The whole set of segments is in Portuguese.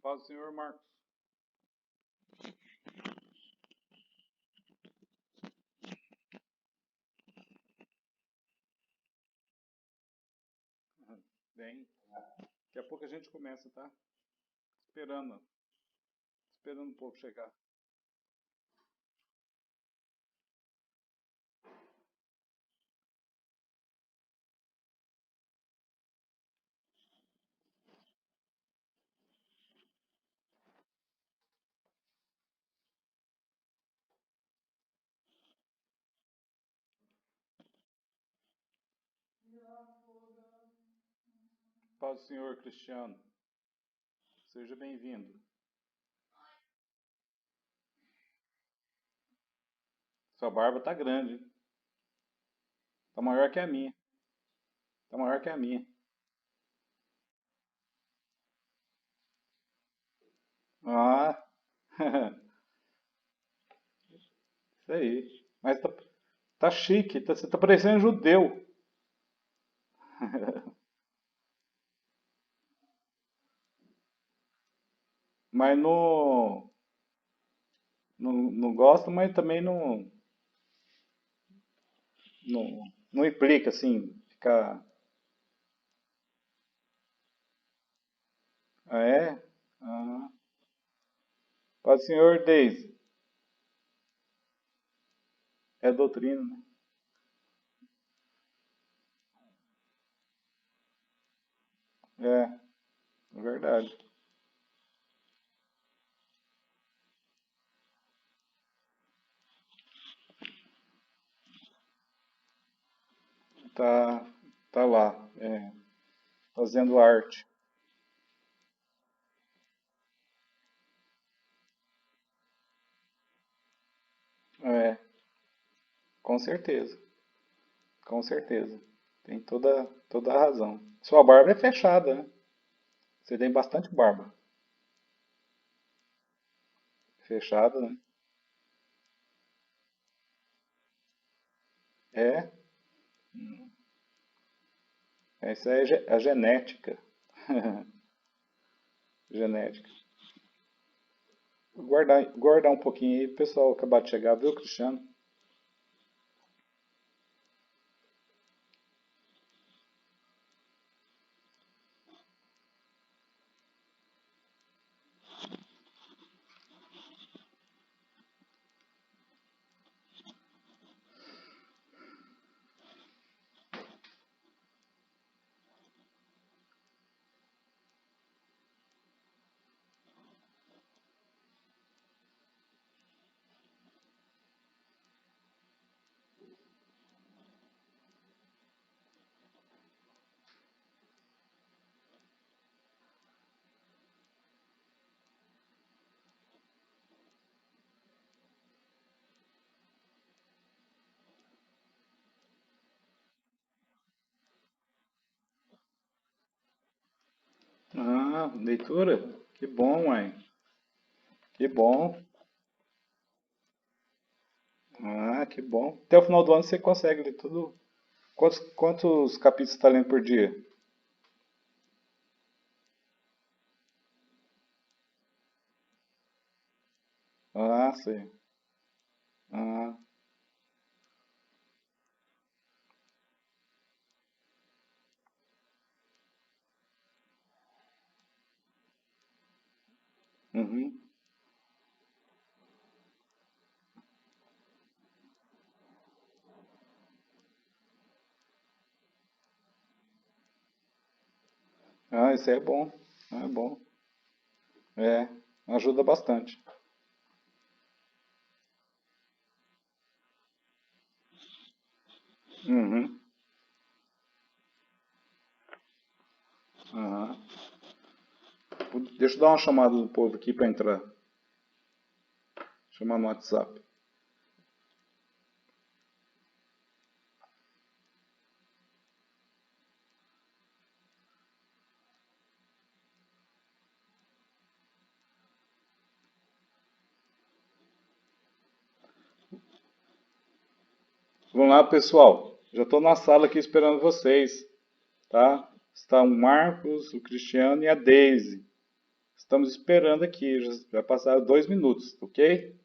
Paz do Senhor, Marcos. Bem, daqui a pouco a gente começa, tá? Esperando, esperando um pouco chegar. Paz do Senhor, Cristiano. Seja bem-vindo. Sua barba tá grande. Tá maior que a minha. Tá maior que a minha. Ah, isso aí. Mas tá chique, você tá parecendo judeu. Mas não gosto, mas também não, não implica assim, ficar. Ah, é? Ah, Paz do Senhor, Deise. É doutrina, né? É verdade. Tá, tá lá, fazendo arte. É, com certeza, com certeza. Tem toda a razão. Sua barba é fechada, né? Você tem bastante barba. Fechada, né? É, essa é a genética. Genética. Guardar um pouquinho aí, pessoal acabar de chegar, viu, Cristiano? Ah, leitura? Que bom, mãe. Que bom. Ah, que bom. Até o final do ano você consegue ler tudo. Quantos capítulos você está lendo por dia? Ah, sei. Ah, uhum. Ah, isso é bom. É bom. É, ajuda bastante. Uhum. Aham. Deixa eu dar uma chamada do povo aqui para entrar. Chamar no WhatsApp. Vamos lá, pessoal. Já estou na sala aqui esperando vocês, tá? Está o Marcos, o Cristiano e a Daisy. Estamos esperando aqui, já vai passar 2 minutos, ok?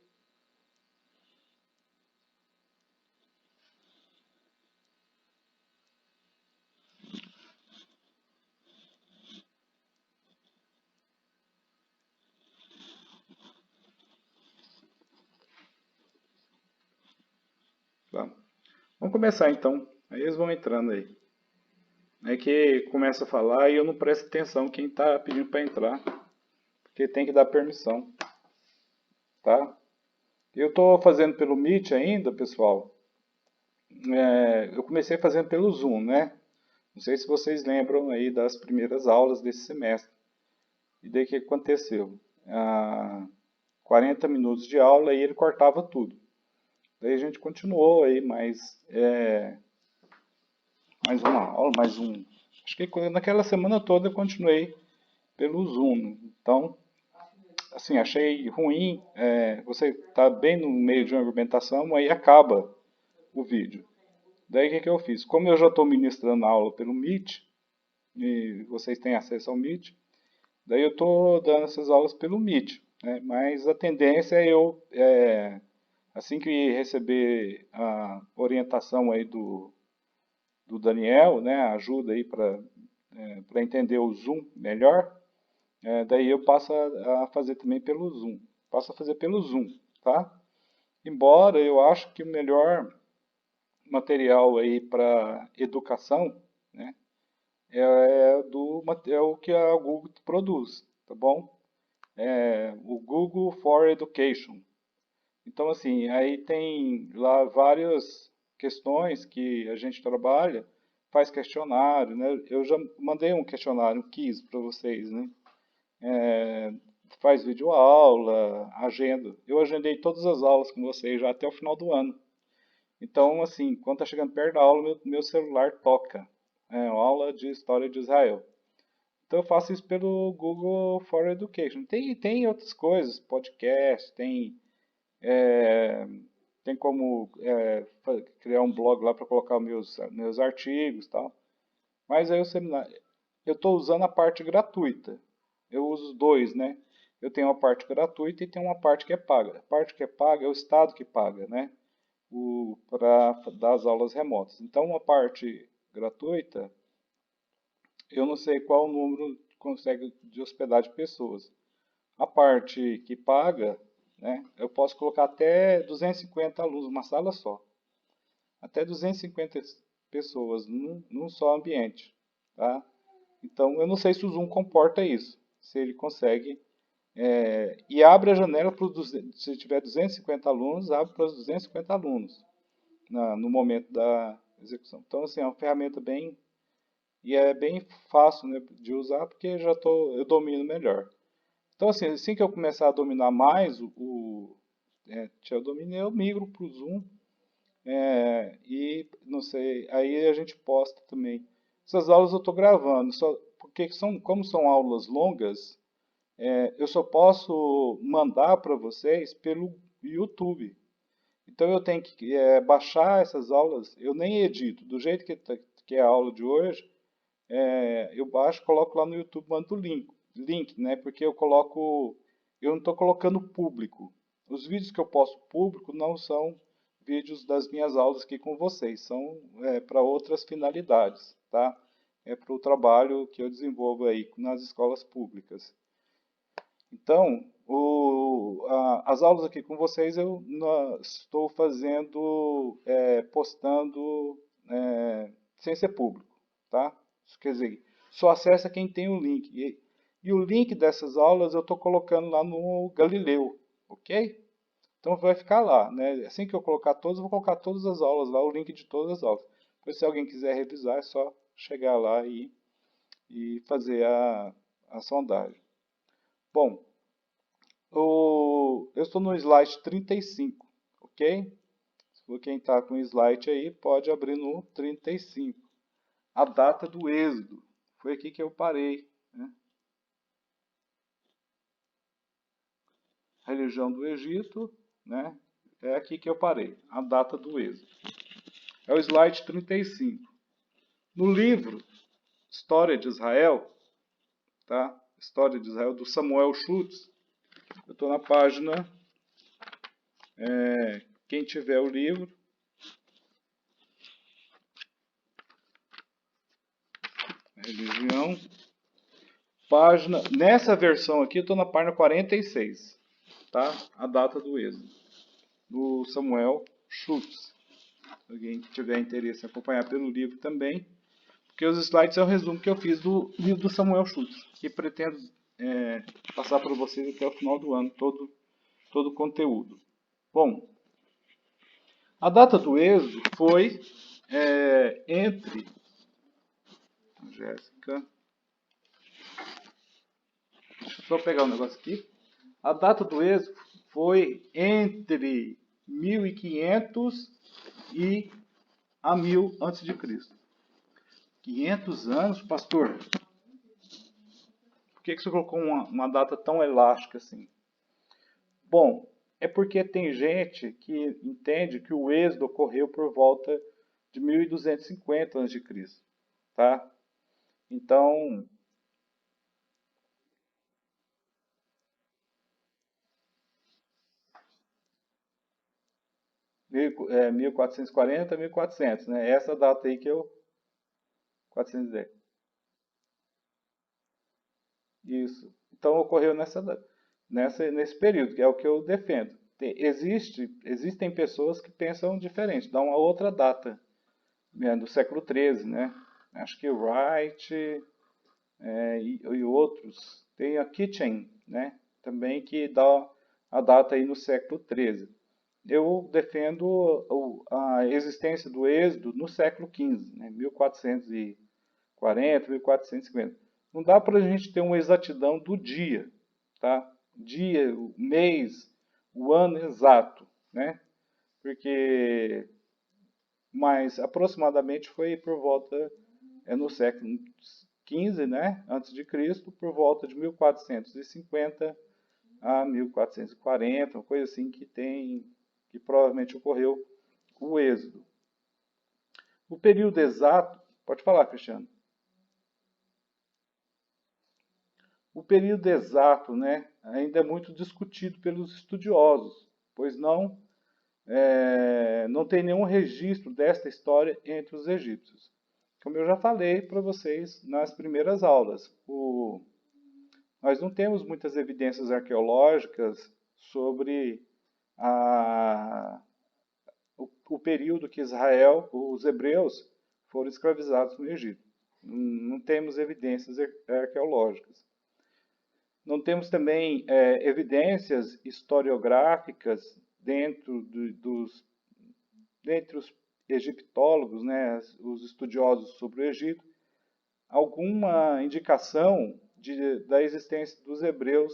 Tá. Vamos começar então. Aí eles vão entrando aí. É que começa a falar e eu não presto atenção quem está pedindo para entrar, porque tem que dar permissão, tá? Eu estou fazendo pelo Meet ainda, pessoal. Eu comecei fazendo pelo Zoom, né? Não sei se vocês lembram aí das primeiras aulas desse semestre. E daí o que aconteceu? 40 minutos de aula e ele cortava tudo. Daí a gente continuou aí mais uma aula, mais um. Acho que naquela semana toda eu continuei pelo Zoom. Então, assim, achei ruim. Você está bem no meio de uma argumentação, aí acaba o vídeo. Daí o que eu fiz? Como eu já estou ministrando a aula pelo Meet, e vocês têm acesso ao Meet, daí eu estou dando essas aulas pelo Meet. Né? Mas a tendência é assim que receber a orientação aí do Daniel, né, ajuda aí para entender o Zoom melhor, daí eu passo a fazer também pelo Zoom. Passo a fazer pelo Zoom, tá? Embora eu acho que o melhor material aí para educação, né, é o que a Google produz, tá bom? O Google for Education. Então, assim, aí tem lá várias questões que a gente trabalha, faz questionário, né? Eu já mandei um questionário, um quiz para vocês, né? É, faz videoaula, agenda. Eu agendei todas as aulas com vocês já até o final do ano. Então, assim, quando está chegando perto da aula, meu celular toca. É uma aula de História de Israel. Então eu faço isso pelo Google for Education. Tem outras coisas, podcast, é, tem como criar um blog lá para colocar meus artigos e tal. Mas aí o seminário, eu estou usando a parte gratuita. Eu uso os dois, né? Eu tenho uma parte gratuita e tenho uma parte que é paga. A parte que é paga é o Estado que paga, né? Para dar as aulas remotas. Então, a parte gratuita, eu não sei qual o número consegue de hospedar de pessoas. A parte que paga, né, eu posso colocar até 250 alunos, uma sala só. Até 250 pessoas num só ambiente. Tá? Então, eu não sei se o Zoom comporta isso. Se ele consegue. E abre a janela para os. Se tiver 250 alunos, abre para os 250 alunos no momento da execução. Então, assim, é uma ferramenta bem. E é bem fácil, né, de usar porque eu domino melhor. Então, assim que eu começar a dominar mais eu dominei, eu migro para o Zoom. E, não sei, aí a gente posta também. Essas aulas eu estou gravando, porque como são aulas longas, eu só posso mandar para vocês pelo YouTube. Então eu tenho que baixar essas aulas, eu nem edito, do jeito que é a aula de hoje, eu baixo, coloco lá no YouTube, mando o link, né? Porque eu não estou colocando público. Os vídeos que eu posto público não são vídeos das minhas aulas aqui com vocês, são para outras finalidades, tá? É para o trabalho que eu desenvolvo aí nas escolas públicas. Então, as aulas aqui com vocês eu estou fazendo, postando sem ser público, tá? Isso quer dizer, só acessa quem tem o link. E o link dessas aulas eu estou colocando lá no Galileu, ok? Então vai ficar lá, né? Assim que eu colocar todos, eu vou colocar todas as aulas lá, o link de todas as aulas. Depois, se alguém quiser revisar, é só chegar lá e fazer a sondagem. Bom, eu estou no slide 35, ok? Se quem está com o slide aí, pode abrir no 35. A data do êxodo. Foi aqui que eu parei. Né? Religião do Egito, né? É aqui que eu parei. A data do êxodo. É o slide 35. No livro História de Israel, tá? História de Israel, do Samuel Schultz. Eu estou na página, quem tiver o livro, religião, página, nessa versão aqui eu estou na página 46, tá? A data do êxodo, do Samuel Schultz. Se alguém tiver interesse em acompanhar pelo livro também, porque os slides é o resumo que eu fiz do livro do Samuel Schultz, que pretendo passar para vocês até o final do ano, todo o conteúdo. Bom, a data do êxodo foi entre... Jéssica... Deixa eu só pegar um negócio aqui. A data do êxodo foi entre 1500 e a 1000 a.C. 500 anos, pastor? Por que você colocou uma data tão elástica assim? Bom, é porque tem gente que entende que o êxodo ocorreu por volta de 1250 a.C., tá? Então, 1440, 1400, né? Essa data aí que eu... 410. Isso. Então ocorreu nesse período, que é o que eu defendo. Existem pessoas que pensam diferente, dá uma outra data, né, do século XIII, né? Acho que Wright e outros. Tem a Kitchen, né? Também que dá a data aí no século XIII. Eu defendo a existência do êxodo no século XV, né? 1440, 1450. Não dá para a gente ter uma exatidão do dia, tá? Dia, o mês, o ano exato, né? Porque, mas aproximadamente foi por volta, no século XV, né? Antes de Cristo, por volta de 1450 a 1440, uma coisa assim que provavelmente ocorreu o êxodo. O período exato, pode falar, Cristiano. O período exato, né, ainda é muito discutido pelos estudiosos, pois não tem nenhum registro desta história entre os egípcios. Como eu já falei para vocês nas primeiras aulas, nós não temos muitas evidências arqueológicas sobre o período que Israel, os hebreus, foram escravizados no Egito. Não temos evidências arqueológicas. Não temos também evidências historiográficas dentre os egiptólogos, né, os estudiosos sobre o Egito, alguma indicação da existência dos hebreus,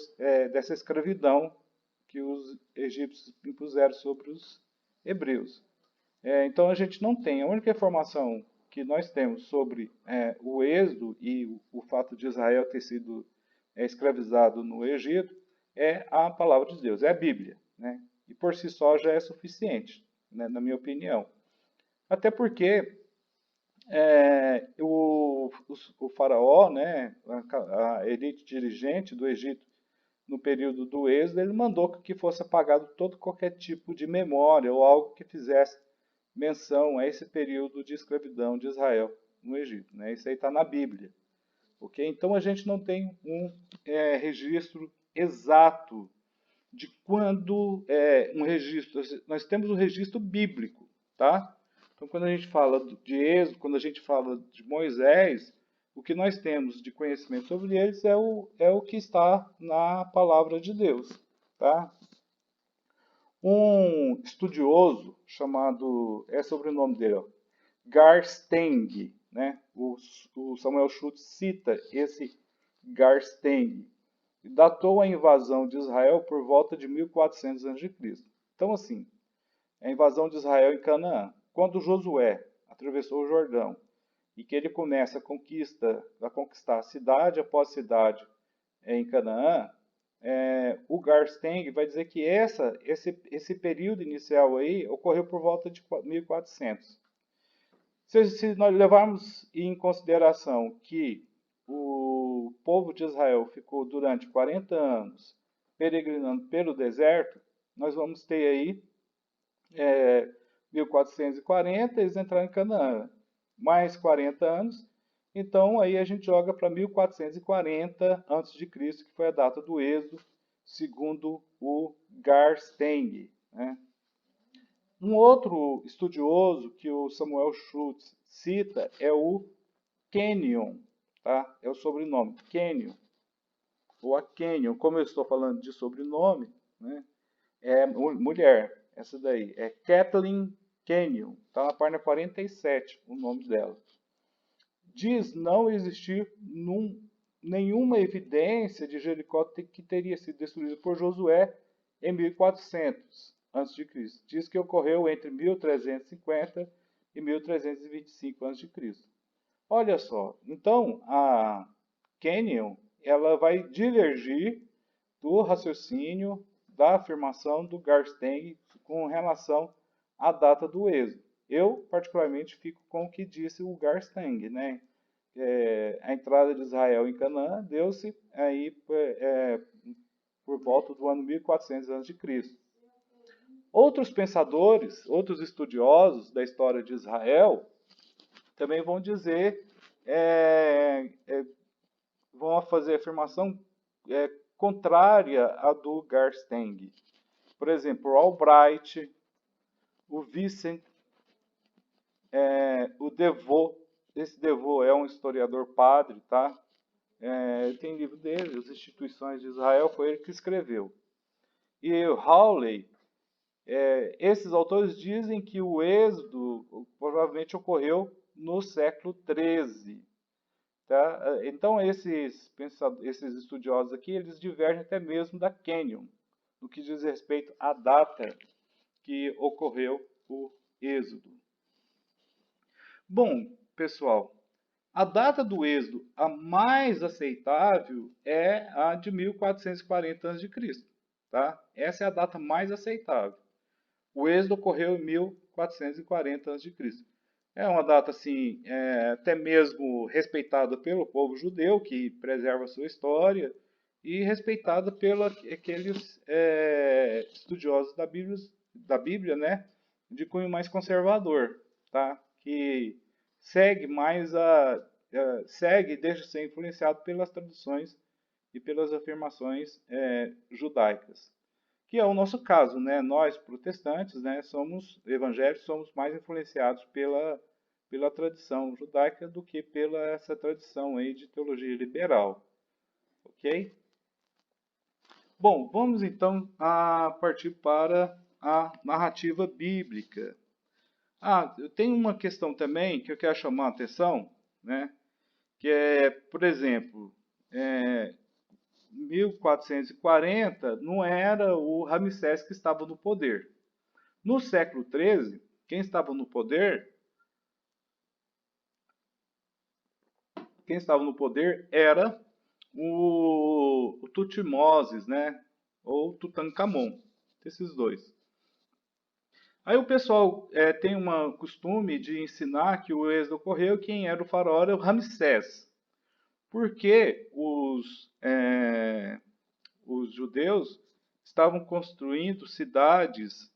dessa escravidão que os egípcios impuseram sobre os hebreus. Então a gente não tem. A única informação que nós temos sobre o êxodo e o fato de Israel ter sido escravizado no Egito é a palavra de Deus, é a Bíblia, né? E por si só já é suficiente, né, na minha opinião. Até porque o faraó, né, a elite dirigente do Egito no período do êxodo, ele mandou que fosse apagado todo qualquer tipo de memória ou algo que fizesse menção a esse período de escravidão de Israel no Egito, né? Isso aí está na Bíblia. Okay? Então a gente não tem um registro exato de quando um registro. Nós temos um registro bíblico, tá? Então quando a gente fala de Êxodo, quando a gente fala de Moisés, o que nós temos de conhecimento sobre eles é o que está na palavra de Deus, tá? Um estudioso chamado, sobre o nome dele, ó, Garstang, né? O Samuel Schultz cita esse Garstang, e datou a invasão de Israel por volta de 1400 a.C. Então, assim, a invasão de Israel em Canaã. Quando Josué atravessou o Jordão e que ele começa a conquistar cidade após cidade em Canaã, o Garstang vai dizer que esse período inicial aí ocorreu por volta de 1400. Se nós levarmos em consideração que o povo de Israel ficou durante 40 anos peregrinando pelo deserto, nós vamos ter aí 1440, eles entraram em Canaã. Mais 40 anos, então aí a gente joga para 1440 a.C., que foi a data do êxodo, segundo o Garstang, né? Um outro estudioso que o Samuel Schultz cita é o Kenyon, tá? É o sobrenome, Kenyon, ou a Kenyon, como eu estou falando de sobrenome, né? É mulher, essa daí, é Kathleen Kenyon, está na página 47, o nome dela. Diz não existir nenhuma evidência de Jericó que teria sido destruída por Josué em 1400 a.C. Diz que ocorreu entre 1350 e 1325 a.C. Olha só, então a Kenyon ela vai divergir do raciocínio da afirmação do Garstang com relação à data do êxodo. Eu, particularmente, fico com o que disse o Garstang, né? A entrada de Israel em Canaã deu-se aí por volta do ano 1400 a.C. Outros pensadores, outros estudiosos da história de Israel, também vão dizer, vão fazer afirmação contrária à do Garstang. Por exemplo, o Albright, o Vincent, o Devaux. Esse Devaux é um historiador padre, tá? Tem livro dele, As Instituições de Israel, foi ele que escreveu. E o Hawley, esses autores dizem que o êxodo provavelmente ocorreu no século XIII. Tá? Então, esses estudiosos aqui, eles divergem até mesmo da Kenyon, no que diz respeito à data que ocorreu o êxodo. Bom, pessoal, a data do êxodo, a mais aceitável, é a de 1440 a.C. Tá? Essa é a data mais aceitável. O êxodo ocorreu em 1440 a.C. É uma data assim, até mesmo respeitada pelo povo judeu, que preserva a sua história, e respeitada pelos aqueles estudiosos da Bíblia, né, de cunho mais conservador, tá? Que segue mais segue e deixa ser influenciado pelas traduções e pelas afirmações judaicas. Que é o nosso caso, né? Nós, protestantes, né, somos evangélicos, somos mais influenciados pela tradição judaica do que pela essa tradição aí de teologia liberal. Ok? Bom, vamos então a partir para a narrativa bíblica. Tem uma questão também que eu quero chamar a atenção, né? Que é, por exemplo, 1440 não era o Ramsés que estava no poder. No século XIII, quem estava no poder era o Tutmoses, né? Ou Tutankhamon, esses dois. Aí o pessoal tem um costume de ensinar que o êxodo ocorreu, quem era o faraó era o Ramsés. Porque os judeus estavam construindo cidades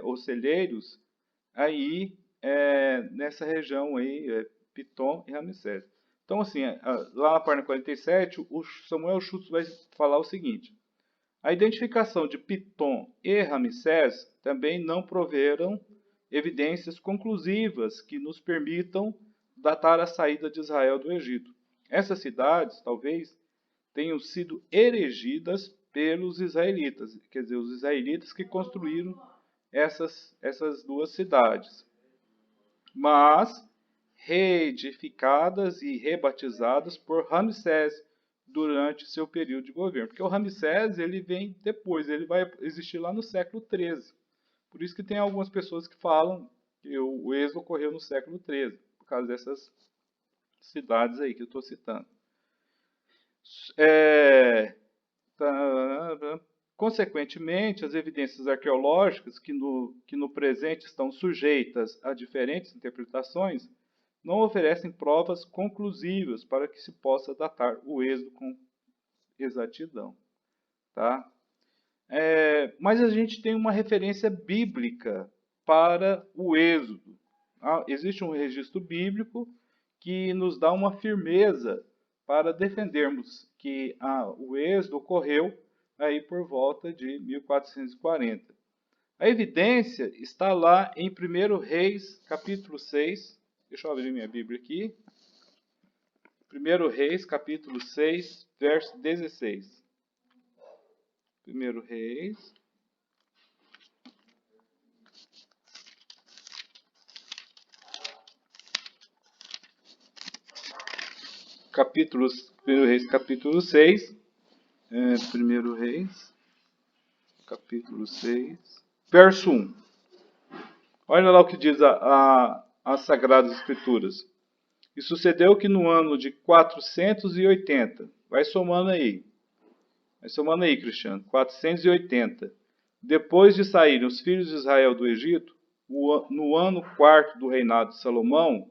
ou celeiros aí nessa região aí, Pitom e Ramsés. Então, assim, lá na página 47, o Samuel Schultz vai falar o seguinte: a identificação de Pitom e Ramsés também não proveram evidências conclusivas que nos permitam datar a saída de Israel do Egito. Essas cidades, talvez, tenham sido erigidas pelos israelitas, quer dizer, os israelitas que construíram essas duas cidades, mas reedificadas e rebatizadas por Ramsés durante seu período de governo. Porque o Ramsés ele vem depois, ele vai existir lá no século XIII. Por isso que tem algumas pessoas que falam que o êxodo ocorreu no século XIII, por causa dessas cidades aí que eu estou citando. Consequentemente, as evidências arqueológicas que no presente estão sujeitas a diferentes interpretações não oferecem provas conclusivas para que se possa datar o êxodo com exatidão. Tá? Mas a gente tem uma referência bíblica para o êxodo. Existe um registro bíblico que nos dá uma firmeza para defendermos que o êxodo ocorreu aí por volta de 1440. A evidência está lá em 1 Reis, capítulo 6. Deixa eu abrir minha Bíblia aqui. 1 Reis, capítulo 6, verso 16. 1 Reis. Capítulo 1 Reis, capítulo 6. 1 Reis, capítulo 6, verso 1. Olha lá o que diz as Sagradas Escrituras. E sucedeu que no ano de 480, vai somando aí, Cristiano, 480, depois de saírem os filhos de Israel do Egito, no ano quarto do reinado de Salomão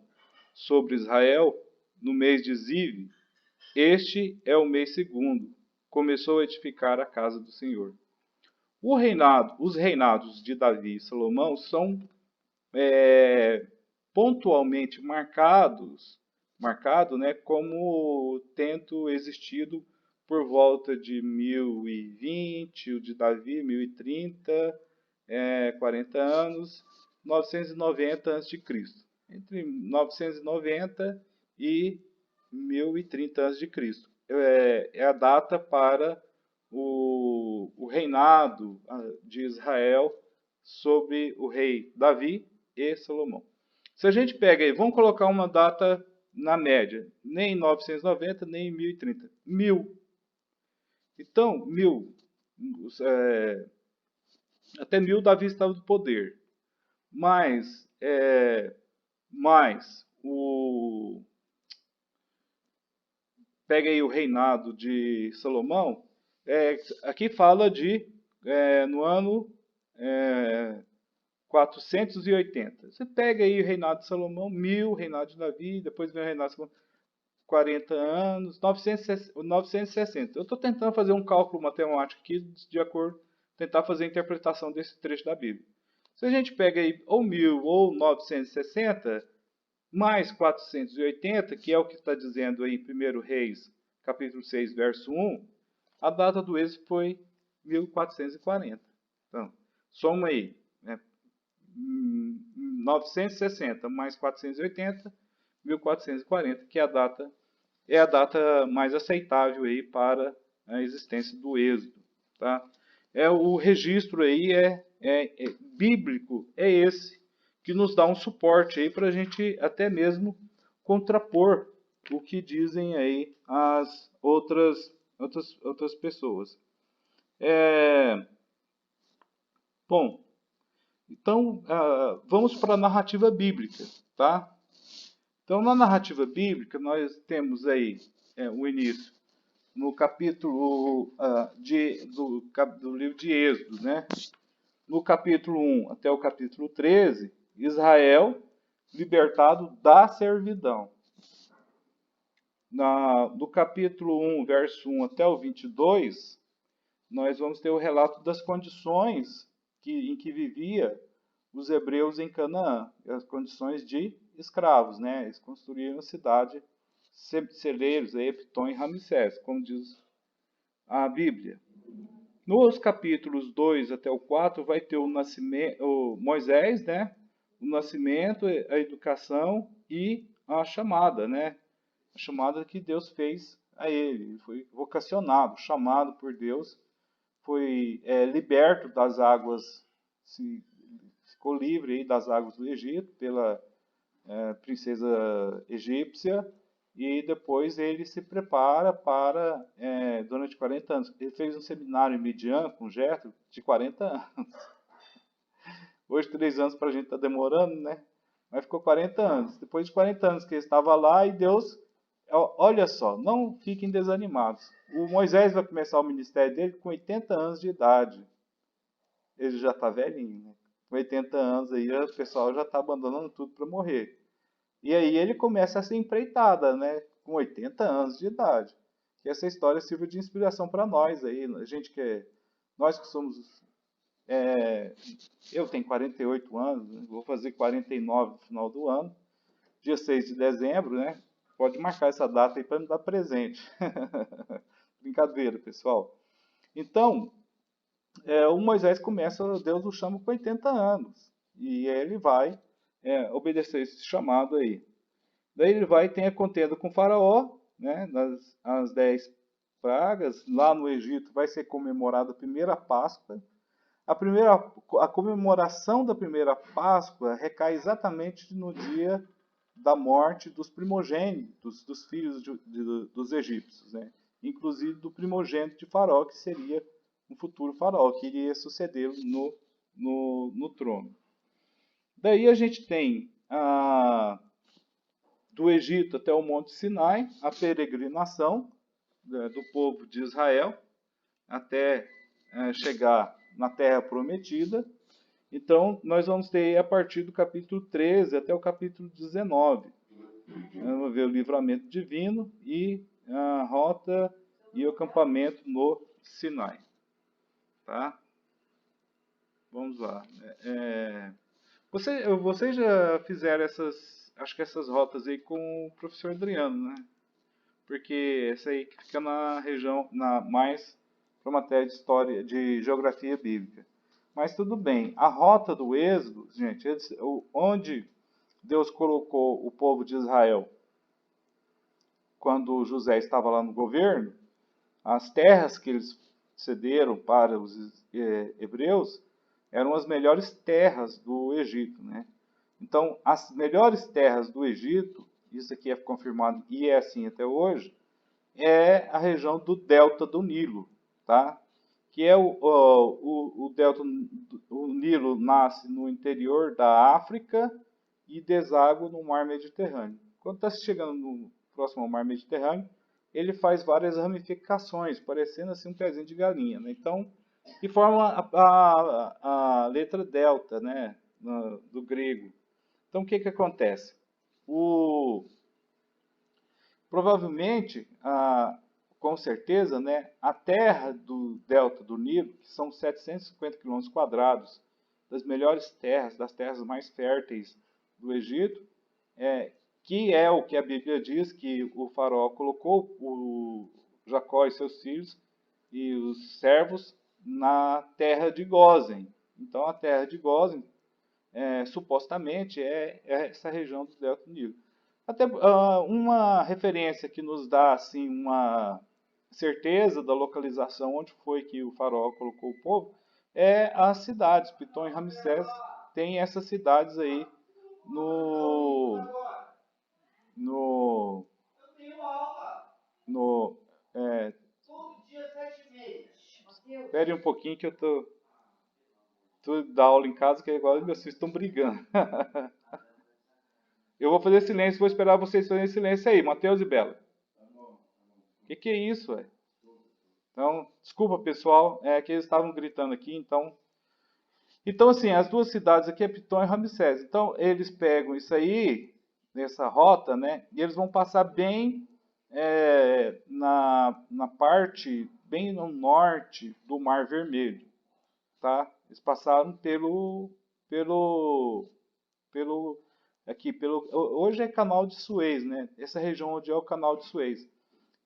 sobre Israel, no mês de Ziv, este é o mês segundo, começou a edificar a casa do Senhor. Os reinados de Davi e Salomão são pontualmente marcado, né, como tendo existido por volta de 1020, o de Davi 1030, 40 anos, 990 a.C. Entre 990 e 1030 a.C. É a data para o reinado de Israel sobre o rei Davi e Salomão. Se a gente pega aí, vamos colocar uma data na média, nem 990, nem 1030. 1000. Então, 1000. Até 1000 Davi estava no poder. Mas pega aí o reinado de Salomão. Aqui fala de no ano 480. Você pega aí o reinado de Salomão, 1000, reinado de Davi, depois vem o reinado de Salomão, 40 anos, 960. Eu estou tentando fazer um cálculo matemático aqui, de acordo, tentar fazer a interpretação desse trecho da Bíblia. Se a gente pega aí ou 1000 ou 960, mais 480, que é o que está dizendo aí em 1 Reis, capítulo 6, verso 1, a data do êxodo foi 1440. Então, soma aí, né? 960 mais 480, 1440, que é a data mais aceitável aí para a existência do êxodo. Tá? O registro aí bíblico, é esse, que nos dá um suporte aí para a gente até mesmo contrapor o que dizem aí as outras pessoas. Bom, então vamos para a narrativa bíblica, tá? Então, na narrativa bíblica, nós temos aí o início no capítulo do livro de Êxodo, né? No capítulo 1 até o capítulo 13, Israel libertado da servidão. Do capítulo 1, verso 1 até o 22, nós vamos ter o relato das condições em que vivia os hebreus em Canaã, as condições de escravos, né? Eles construíram a cidade, celeiros, Pitom e Ramsés, como diz a Bíblia. Nos capítulos 2 até o 4 vai ter o Moisés, né? O nascimento, a educação e a chamada, né? A chamada que Deus fez a ele. Ele foi vocacionado, chamado por Deus, foi liberto das águas, ficou livre aí das águas do Egito pela princesa egípcia, e depois ele se prepara para, durante 40 anos. Ele fez um seminário em Midian com Jetro de 40 anos. Hoje 3 anos para a gente está demorando, né? Mas ficou 40 anos. Depois de 40 anos que ele estava lá, e Deus, olha só, não fiquem desanimados. O Moisés vai começar o ministério dele com 80 anos de idade. Ele já está velhinho, né? Com 80 anos aí, o pessoal já está abandonando tudo para morrer. E aí ele começa essa empreitada, né, com 80 anos de idade. Que essa história sirva de inspiração para nós aí, a gente nós que somos, eu tenho 48 anos, né, vou fazer 49 no final do ano, dia 6 de dezembro, né? Pode marcar essa data aí para me dar presente. Brincadeira, pessoal. Então, o Moisés começa, Deus o chama com 80 anos. E ele vai obedecer esse chamado aí. Daí ele vai e tem a contenda com o faraó, né, as 10 pragas. Lá no Egito vai ser comemorada a primeira Páscoa. A comemoração da primeira Páscoa recai exatamente no dia da morte dos primogênitos, dos filhos dos egípcios, né? Inclusive do primogênito de Faraó, que seria um futuro faraó, que iria sucedê-lo no trono. Daí a gente tem do Egito até o Monte Sinai, a peregrinação do povo de Israel até chegar na Terra Prometida. Então, nós vamos ter a partir do capítulo 13 até o capítulo 19. Vamos ver o livramento divino e a rota e o acampamento no Sinai. Tá? Vamos lá. Vocês já fizeram acho que essas rotas aí com o professor Adriano, né? Porque essa aí que fica na região, mais para matéria de história, de geografia bíblica. Mas tudo bem. A rota do Êxodo, gente, onde Deus colocou o povo de Israel quando José estava lá no governo, as terras que eles cederam para os hebreus eram as melhores terras do Egito, né? Então, as melhores terras do Egito, isso aqui é confirmado e é assim até hoje, é a região do delta do Nilo, tá? Que é o delta, o Nilo nasce no interior da África e deságua no Mar Mediterrâneo. Quando está chegando próximo ao Mar Mediterrâneo, ele faz várias ramificações, parecendo assim um pezinho de galinha, né? Então, que forma a letra delta, né, do grego. Então, o que acontece? Provavelmente, com certeza, né, a terra do delta do Nilo, que são 750 quilômetros quadrados, das melhores terras, das terras mais férteis do Egito, que é o que a Bíblia diz que o faraó colocou o Jacó e seus filhos e os servos na terra de Gósen. Então, a terra de Gósen, supostamente, é essa região do delta do Nilo. Até uma referência que nos dá assim uma certeza da localização onde foi que o faraó colocou o povo é as cidades. Pitom e Ramsés tem essas cidades aí no no no espere um pouquinho que eu tô da aula em casa que agora meus filhos estão brigando. Eu vou fazer silêncio, vou esperar vocês fazerem silêncio aí, Mateus e Bela. Que é isso, velho? Então, desculpa, pessoal, que eles estavam gritando aqui, então, assim, as duas cidades aqui é Pitom e Ramsés. Então, eles pegam isso aí, nessa rota, né, e eles vão passar bem na parte, bem no norte do Mar Vermelho, tá? Eles passaram hoje é Canal de Suez, né? Essa região onde é o Canal de Suez.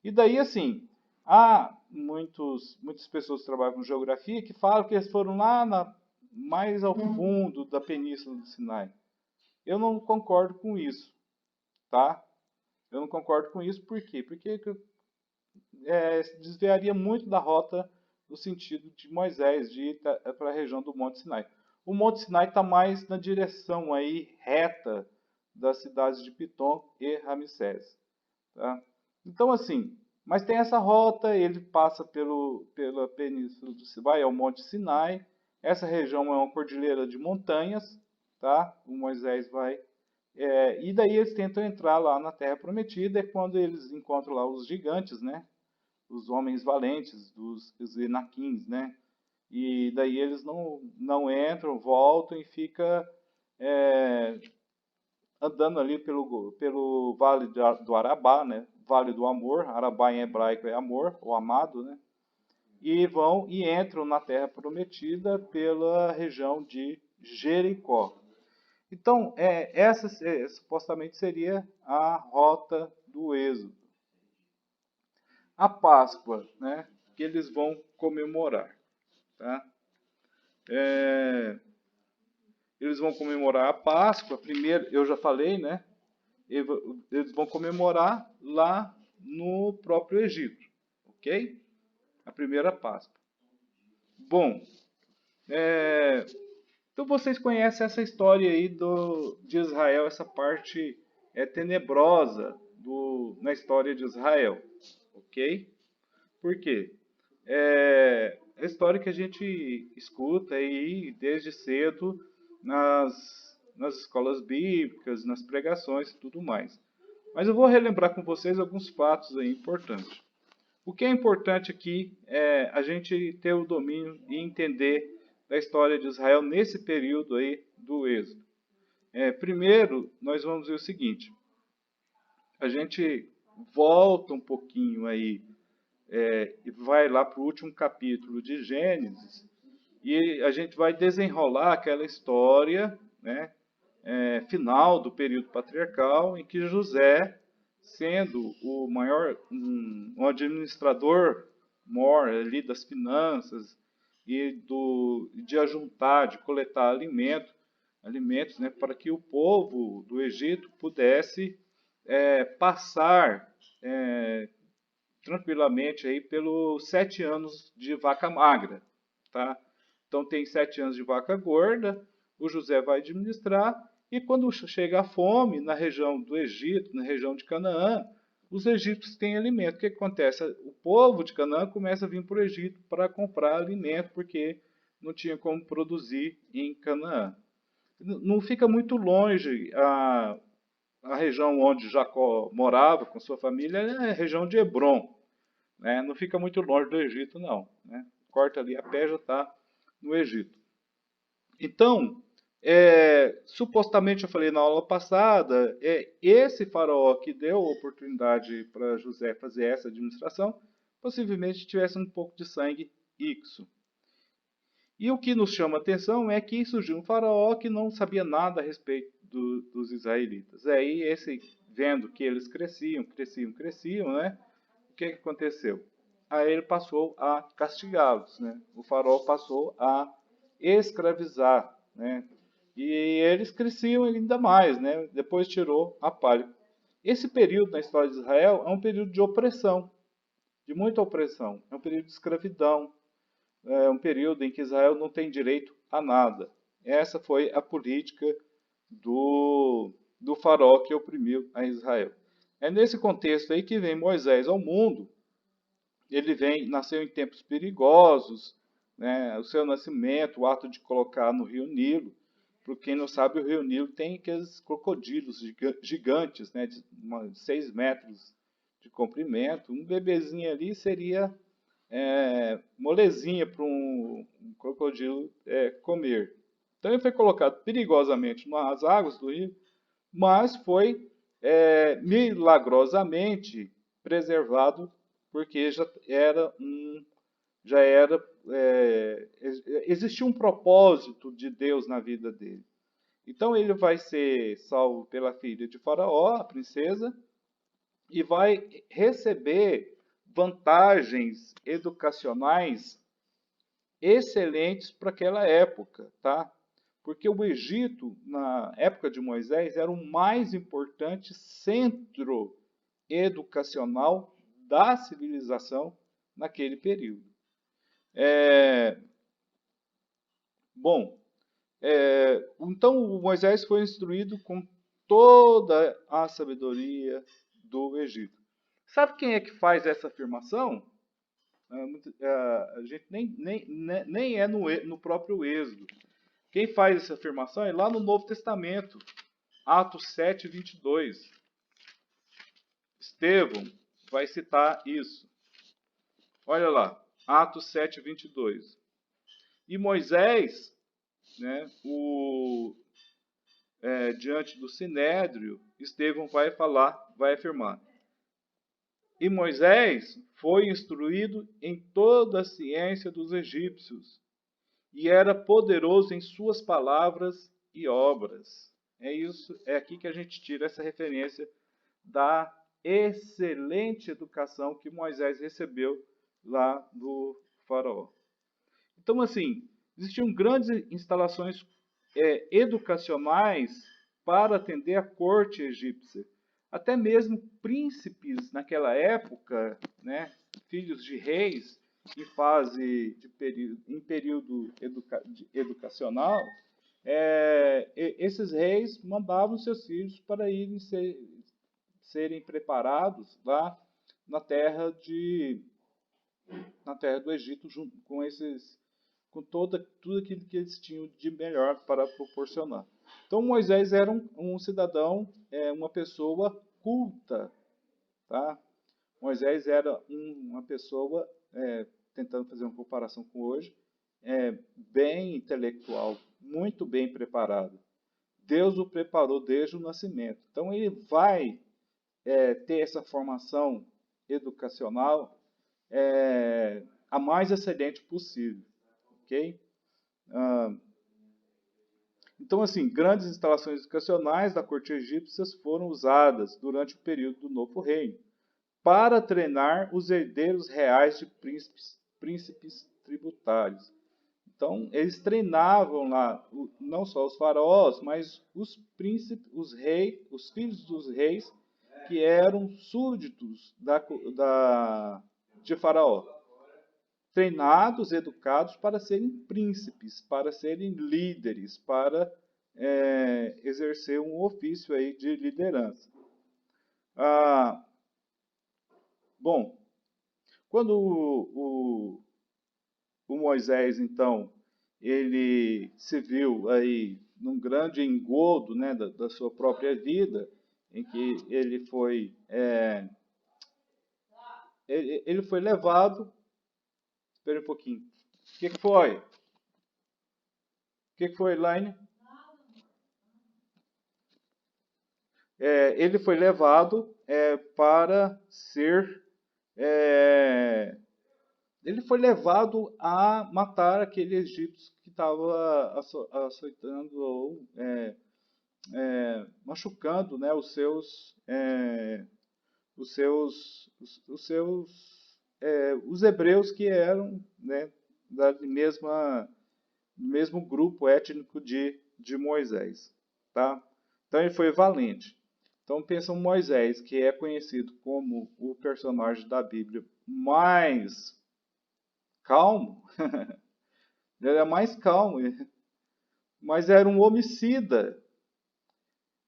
E daí, assim, há muitas pessoas que trabalham com geografia que falam que eles foram lá mais ao fundo da Península do Sinai. Eu não concordo com isso, tá? Eu não concordo com isso, por quê? Porque desviaria muito da rota no sentido de Moisés, de ir para a região do Monte Sinai. O Monte Sinai está mais na direção aí reta das cidades de Pitom e Ramsés. Tá? Então, assim, mas tem essa rota, ele passa pela península do Sinai, ao Monte Sinai. Essa região é uma cordilheira de montanhas, tá? O Moisés vai. E daí eles tentam entrar lá na Terra Prometida, é quando eles encontram lá os gigantes, né? Os homens valentes, os Enaquins, né? E daí eles não entram, voltam e fica andando ali pelo Vale do Arabá, né? Vale do Amor, Arabá em hebraico é amor, ou amado, né? E vão e entram na Terra Prometida pela região de Jericó. Então, essa supostamente seria a rota do Êxodo. A Páscoa, né, que eles vão comemorar. Tá? Eles vão comemorar a Páscoa, primeiro, eu já falei, né? Eles vão comemorar lá no próprio Egito, ok? A primeira Páscoa. Bom, então vocês conhecem essa história aí de Israel, essa parte tenebrosa na história de Israel, ok? Por quê? É a história que a gente escuta aí desde cedo nas escolas bíblicas, nas pregações e tudo mais. Mas eu vou relembrar com vocês alguns fatos aí importantes. O que é importante aqui é a gente ter o domínio e entender da história de Israel nesse período aí do Êxodo. Primeiro, nós vamos ver o seguinte. A gente volta um pouquinho aí e vai lá para o último capítulo de Gênesis e a gente vai desenrolar aquela história, né, final do período patriarcal em que José, sendo o maior, um administrador maior ali das finanças e de ajuntar, de coletar alimentos, né, para que o povo do Egito pudesse passar tranquilamente aí pelos 7 anos de vaca magra, tá? Então tem 7 anos de vaca gorda, o José vai administrar, e quando chega a fome na região do Egito, na região de Canaã, os egípcios têm alimento. O que acontece? O povo de Canaã começa a vir para o Egito para comprar alimento, porque não tinha como produzir em Canaã. Não fica muito longe a região onde Jacó morava com sua família, é a região de Hebrom. Né? Não fica muito longe do Egito, não. Né? Corta ali a pé, já está no Egito. Então, supostamente, eu falei na aula passada, esse faraó que deu a oportunidade para José fazer essa administração, possivelmente tivesse um pouco de sangue ixo. E o que nos chama a atenção é que surgiu um faraó que não sabia nada a respeito dos israelitas. Aí, vendo que eles cresciam, né? O que aconteceu? Aí ele passou a castigá-los, né? O faraó passou a escravizar, né? E eles cresciam ainda mais, né? Depois tirou a palha. Esse período na história de Israel é um período de opressão, de muita opressão. É um período de escravidão. É um período em que Israel não tem direito a nada. Essa foi a política do faraó que oprimiu a Israel. É nesse contexto aí que vem Moisés ao mundo. Ele nasceu em tempos perigosos, né? O seu nascimento, o ato de colocar no rio Nilo. Para quem não sabe, o rio Nilo tem aqueles crocodilos gigantes, né? De 6 metros de comprimento. Um bebezinho ali seria molezinha para um crocodilo comer. Então ele foi colocado perigosamente nas águas do rio, mas foi milagrosamente preservado porque existia um propósito de Deus na vida dele. Então ele vai ser salvo pela filha de Faraó, a princesa, e vai receber vantagens educacionais excelentes para aquela época, tá? Porque o Egito, na época de Moisés, era o mais importante centro educacional da civilização naquele período. Então Moisés foi instruído com toda a sabedoria do Egito. Sabe quem é que faz essa afirmação? A gente nem é no próprio Êxodo. Quem faz essa afirmação é lá no Novo Testamento, Atos 7, 22. Estevão vai citar isso. Olha lá, Atos 7, 22. E Moisés, né, diante do Sinédrio, Estevão vai falar, vai afirmar: e Moisés foi instruído em toda a ciência dos egípcios, e era poderoso em suas palavras e obras. É isso, é aqui que a gente tira essa referência da excelente educação que Moisés recebeu lá do faraó. Então, assim, existiam grandes instalações educacionais para atender a corte egípcia. Até mesmo príncipes naquela época, né, filhos de reis, em fase em período educacional, esses reis mandavam seus filhos para irem serem preparados lá na terra do Egito, junto com tudo aquilo que eles tinham de melhor para proporcionar. Então Moisés era um cidadão, uma pessoa culta, tá? Moisés era uma pessoa, tentando fazer uma comparação com hoje, bem intelectual, muito bem preparado. Deus o preparou desde o nascimento. Então ele vai ter essa formação educacional a mais excelente possível, ok? Então, assim, grandes instalações educacionais da corte egípcia foram usadas durante o período do Novo Reino para treinar os herdeiros reais de príncipes tributários. Então, eles treinavam lá não só os faraós, mas os príncipes, os reis, os filhos dos reis que eram súditos de Faraó. Treinados, educados para serem príncipes, para serem líderes, para exercer um ofício aí de liderança. Bom, quando o Moisés, então, ele se viu aí num grande engodo, né, da sua própria vida, em que ele foi levado. Espera um pouquinho. O que foi? O que foi, Elaine? Ele foi levado para ser. Ele foi levado a matar aquele egípcio que estava açoitando ou machucando, né, os hebreus que eram, né, do mesmo grupo étnico de Moisés, tá? Então ele foi valente. Então pensa Moisés, que é conhecido como o personagem da Bíblia mais calmo. Ele é mais calmo, mas era um homicida.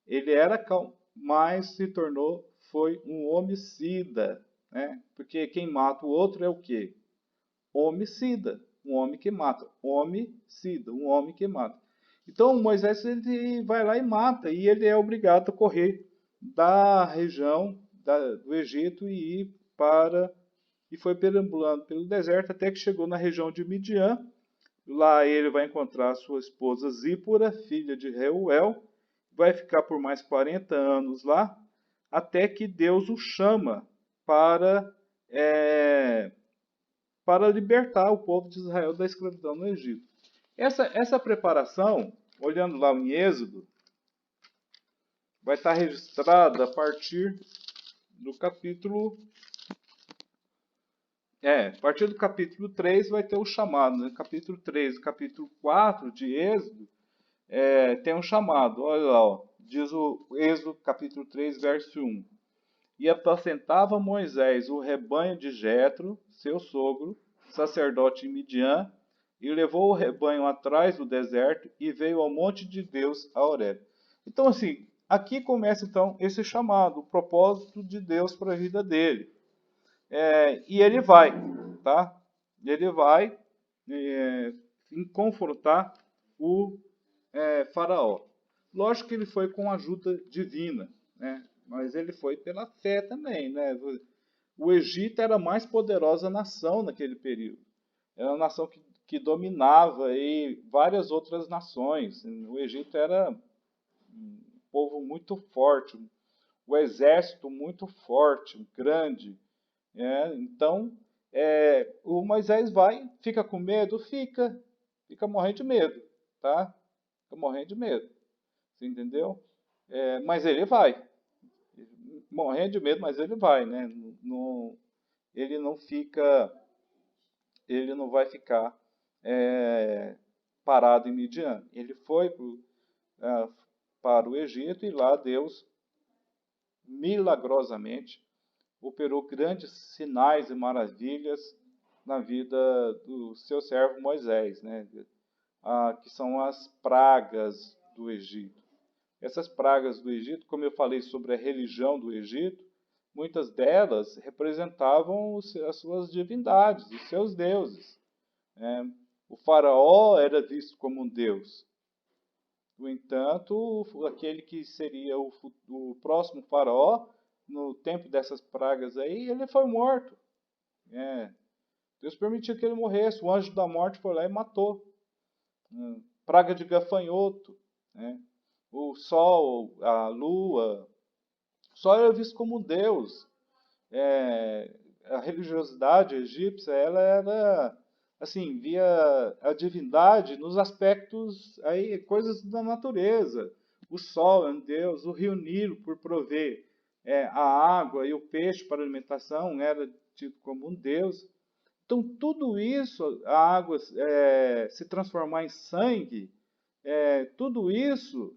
Ele era calmo, mas foi um homicida, né? Porque quem mata o outro é o quê? Homicida, um homem que mata. Homicida, um homem que mata. Então Moisés ele vai lá e mata, e ele é obrigado a correr da região do Egito e foi perambulando pelo deserto até que chegou na região de Midian. Lá ele vai encontrar sua esposa Zípora, filha de Reuel, vai ficar por mais 40 anos lá, até que Deus o chama para libertar o povo de Israel da escravidão no Egito. Essa preparação, olhando lá em Êxodo, vai estar registrada a partir do capítulo... a partir do capítulo 3 vai ter o chamado. No capítulo 3 e capítulo 4 de Êxodo, tem um chamado. Olha lá, ó, diz o Êxodo capítulo 3, verso 1. E apacentava Moisés o rebanho de Jetro, seu sogro, sacerdote em Midian, e levou o rebanho atrás do deserto e veio ao monte de Deus, a Horebe. Então, assim, aqui começa então esse chamado, o propósito de Deus para a vida dele. E ele vai, tá? Ele vai confrontar o faraó. Lógico que ele foi com ajuda divina, né? Mas ele foi pela fé também, né? O Egito era a mais poderosa nação naquele período. Era uma nação que dominava aí várias outras nações. O Egito era um povo muito forte, o exército muito forte, grande. Então, o Moisés vai, fica com medo? Fica morrendo de medo, tá? Fica morrendo de medo, você entendeu? Mas ele vai, morrendo de medo, mas ele vai, né? Ele não fica, ele não vai ficar parado em Midian. Ele foi para o Egito e lá Deus milagrosamente operou grandes sinais e maravilhas na vida do seu servo Moisés, né? Que são as pragas do Egito. Essas pragas do Egito, como eu falei sobre a religião do Egito, muitas delas representavam as suas divindades, os seus deuses. O faraó era visto como um deus. No entanto, aquele que seria o próximo faraó, no tempo dessas pragas aí, ele foi morto. Deus permitiu que ele morresse. O anjo da morte foi lá e matou. Praga de gafanhoto. O sol, a lua. O sol era visto como um deus. A religiosidade egípcia, ela era, assim, via a divindade nos aspectos, aí, coisas da natureza. O sol é um deus, o rio Nilo, por prover a água e o peixe para alimentação, era tido como um deus. Então, tudo isso, a água se transformar em sangue, tudo isso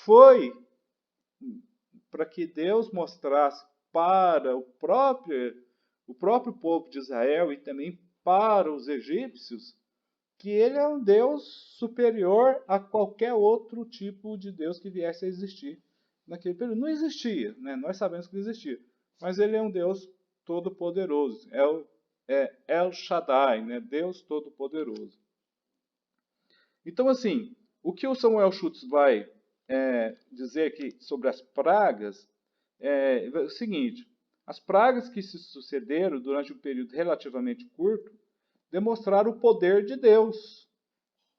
foi para que Deus mostrasse para o próprio povo de Israel e também para os egípcios que ele é um Deus superior a qualquer outro tipo de Deus que viesse a existir naquele período. Não existia, né? Nós sabemos que não existia, mas ele é um Deus todo-poderoso. É El Shaddai, né? Deus todo-poderoso. Então, assim, o que o Samuel Schutz vai dizer aqui sobre as pragas é o seguinte: as pragas que se sucederam durante um período relativamente curto demonstraram o poder de Deus,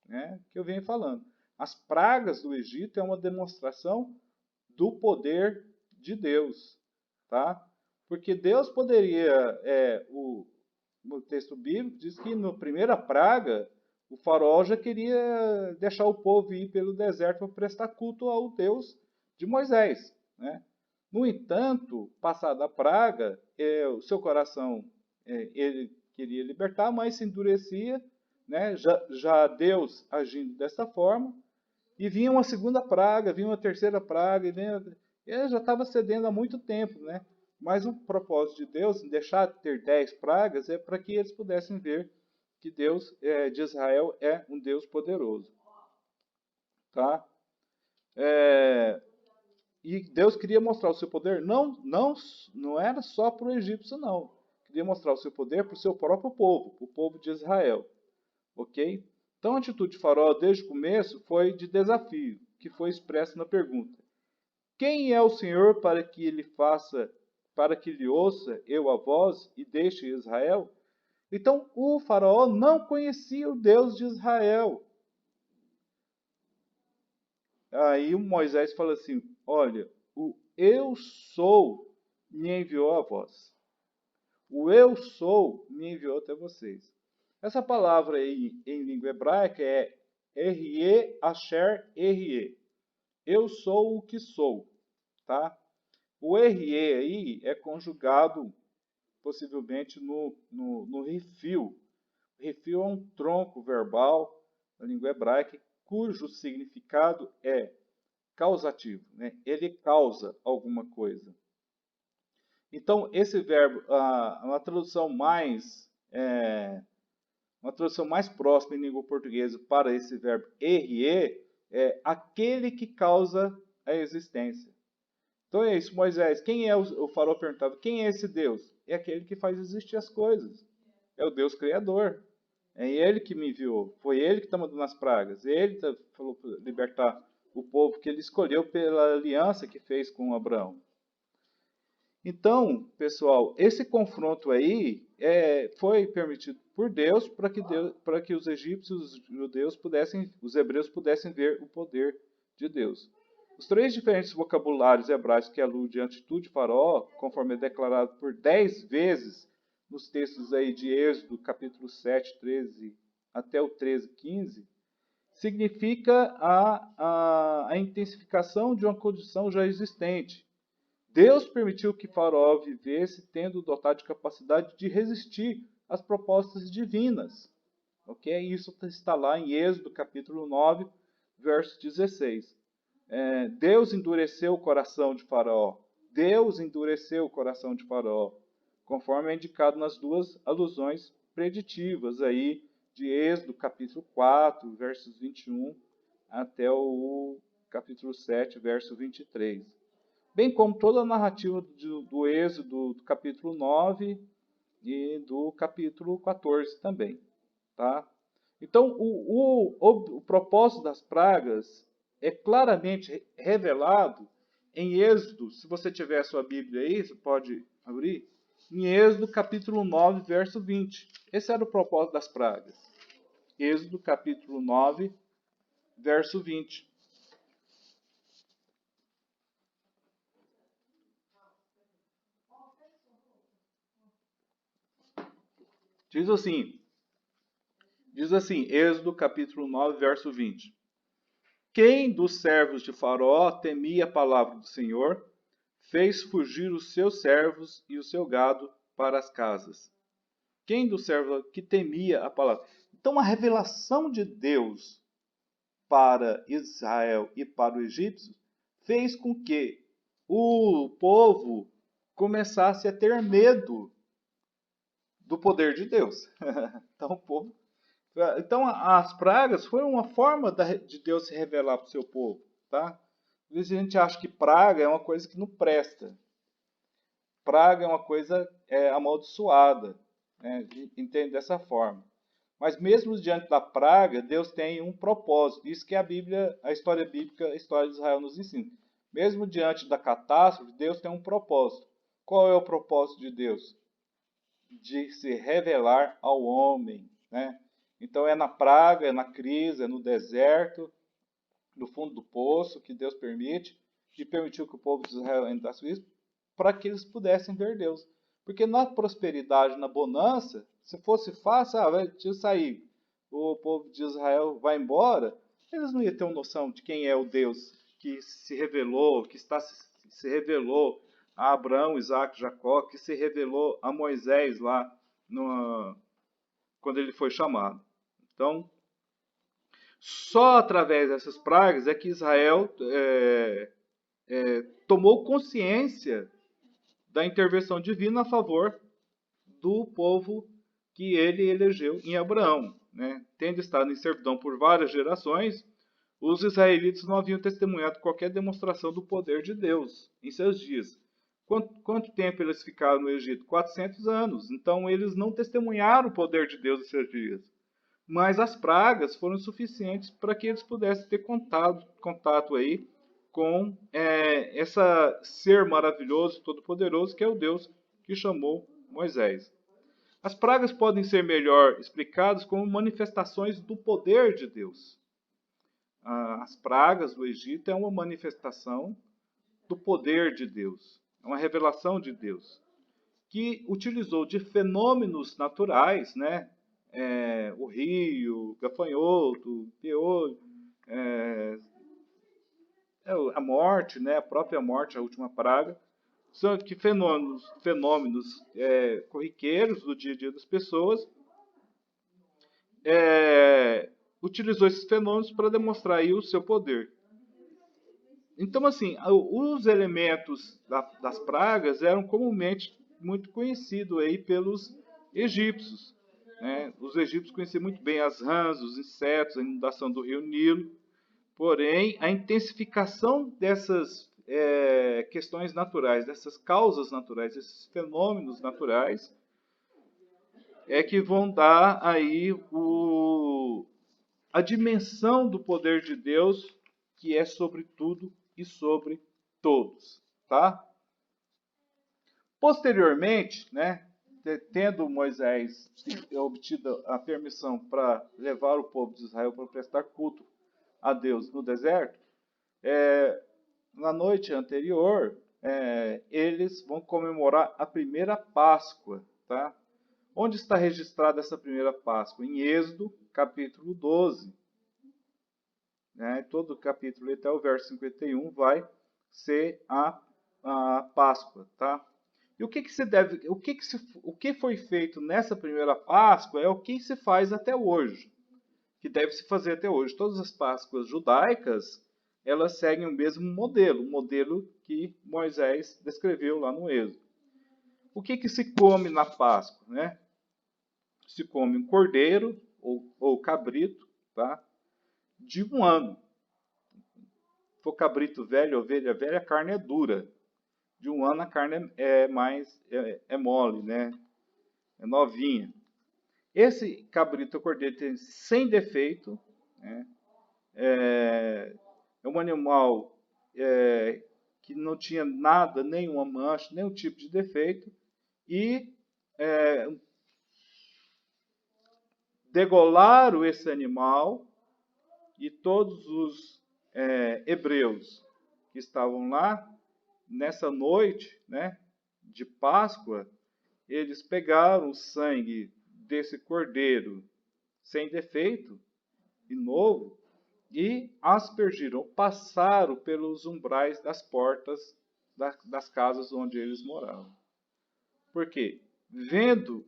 né, que eu venho falando. As pragas do Egito é uma demonstração do poder de Deus, tá? Porque Deus poderia, no texto bíblico diz que na primeira praga o faraó já queria deixar o povo ir pelo deserto para prestar culto ao Deus de Moisés, né? No entanto, passada a praga, o seu coração ele queria libertar, mas se endurecia, né? Já Deus agindo dessa forma, e vinha uma segunda praga, vinha uma terceira praga, ele já estava cedendo há muito tempo, né? Mas o propósito de Deus em deixar de ter 10 pragas é para que eles pudessem ver que Deus de Israel é um Deus poderoso, tá? E Deus queria mostrar o seu poder, não era só para o egípcio, não. Queria mostrar o seu poder para o seu próprio povo, o povo de Israel. Ok? Então a atitude de Faraó desde o começo foi de desafio, que foi expresso na pergunta: quem é o Senhor para que ele faça, para que lhe ouça eu a voz e deixe Israel? Então o Faraó não conhecia o Deus de Israel. Aí o Moisés fala assim: olha, o eu sou me enviou a vós. O eu sou me enviou até vocês. Essa palavra aí em língua hebraica é R-E Asher R-E. Eu sou o que sou, tá? O R-E aí é conjugado possivelmente no refil. O refil é um tronco verbal na língua hebraica cujo significado é causativo, né? Ele causa alguma coisa. Então, esse verbo, uma tradução mais próxima em língua portuguesa para esse verbo RE é aquele que causa a existência. Então é isso, Moisés. Quem é o faraó perguntava? Quem é esse Deus? É aquele que faz existir as coisas. É o Deus Criador. É ele que me enviou. Foi ele que está mandando as pragas. Ele falou para libertar o povo que ele escolheu pela aliança que fez com Abraão. Então, pessoal, esse confronto aí foi permitido por Deus para que os egípcios, os judeus os hebreus pudessem ver o poder de Deus. Os três diferentes vocabulários hebraicos que aludem à atitude de Faraó, conforme é declarado por 10 vezes nos textos aí de Êxodo, capítulo 7, 13 até o 13, 15, significa a intensificação de uma condição já existente. Deus permitiu que Faraó vivesse tendo dotado de capacidade de resistir às propostas divinas. Ok? Isso está lá em Êxodo capítulo 9, verso 16. Deus endureceu o coração de Faraó. Deus endureceu o coração de Faraó, conforme é indicado nas duas alusões preditivas aí de Êxodo capítulo 4, versos 21 até o capítulo 7, verso 23. Bem como toda a narrativa do Êxodo do capítulo 9 e do capítulo 14 também. Tá? Então, o propósito das pragas é claramente revelado em Êxodo. Se você tiver a sua Bíblia aí, você pode abrir. Em Êxodo capítulo 9, verso 20. Esse era o propósito das pragas. Êxodo capítulo 9, verso 20. Diz assim, Êxodo capítulo 9, verso 20. Quem dos servos de Faraó temia a palavra do Senhor, fez fugir os seus servos e o seu gado para as casas. Quem dos servos que temia a palavra? Então a revelação de Deus para Israel e para o egípcio fez com que o povo começasse a ter medo do poder de Deus. Então as pragas foram uma forma de Deus se revelar para o seu povo, tá? Às vezes a gente acha que praga é uma coisa que não presta. Praga é uma coisa amaldiçoada, né? Entende dessa forma. Mas mesmo diante da praga, Deus tem um propósito. Isso que a Bíblia, a história bíblica, a história de Israel nos ensina. Mesmo diante da catástrofe, Deus tem um propósito. Qual é o propósito de Deus? De se revelar ao homem, né? Então é na praga, é na crise, é no deserto, no fundo do poço que Deus permite, e permitiu que o povo de Israel entrasse nisso, para que eles pudessem ver Deus. Porque na prosperidade, na bonança, se fosse fácil, vai sair, o povo de Israel vai embora, eles não iam ter uma noção de quem é o Deus que se revelou, se revelou a Abraão, Isaac, Jacó, que se revelou a Moisés lá quando ele foi chamado. Então, só através dessas pragas é que Israel tomou consciência da intervenção divina a favor do povo que ele elegeu em Abraão. Né? Tendo estado em servidão por várias gerações, os israelitas não haviam testemunhado qualquer demonstração do poder de Deus em seus dias. Quanto tempo eles ficaram no Egito? 400 anos. Então eles não testemunharam o poder de Deus em seus dias. Mas as pragas foram suficientes para que eles pudessem ter contato aí com esse ser maravilhoso, todo-poderoso, que é o Deus que chamou Moisés. As pragas podem ser melhor explicadas como manifestações do poder de Deus. As pragas do Egito é uma manifestação do poder de Deus, é uma revelação de Deus, que utilizou de fenômenos naturais, né? O rio, gafanhoto, piolho, a morte, né? A própria morte, a última praga, são que fenômenos corriqueiros do dia a dia das pessoas, utilizou esses fenômenos para demonstrar aí o seu poder. Então, assim, os elementos das pragas eram comumente muito conhecidos aí pelos egípcios. Né? Os egípcios conheciam muito bem as rãs, os insetos, a inundação do rio Nilo. Porém, a intensificação dessas questões naturais, dessas causas naturais, desses fenômenos naturais, é que vão dar aí a dimensão do poder de Deus, que é sobre tudo e sobre todos, tá? Posteriormente, né, tendo Moisés obtido a permissão para levar o povo de Israel para prestar culto a Deus no deserto, na noite anterior, eles vão comemorar a primeira Páscoa, tá? Onde está registrada essa primeira Páscoa? Em Êxodo, capítulo 12. Né? Todo o capítulo até o verso 51 vai ser a Páscoa, tá? E o que se deve, o que foi feito nessa primeira Páscoa é o que se faz até hoje, que deve se fazer até hoje. Todas as Páscoas judaicas, elas seguem o mesmo modelo, o modelo que Moisés descreveu lá no Êxodo. O que se come na Páscoa, né? Se come um cordeiro ou cabrito, tá? De um ano. Se for cabrito velho, ovelha velha, a carne é dura. De um ano a carne é mole, né? É novinha. Esse cabrito ou cordeiro tem sem defeito, né? É um animal que não tinha nada, nenhuma mancha, nenhum tipo de defeito, e degolaram esse animal, e todos os hebreus que estavam lá, nessa noite, né, de Páscoa, eles pegaram o sangue desse cordeiro sem defeito e novo, e aspergiram, passaram pelos umbrais das portas das casas onde eles moravam. Por quê? Vendo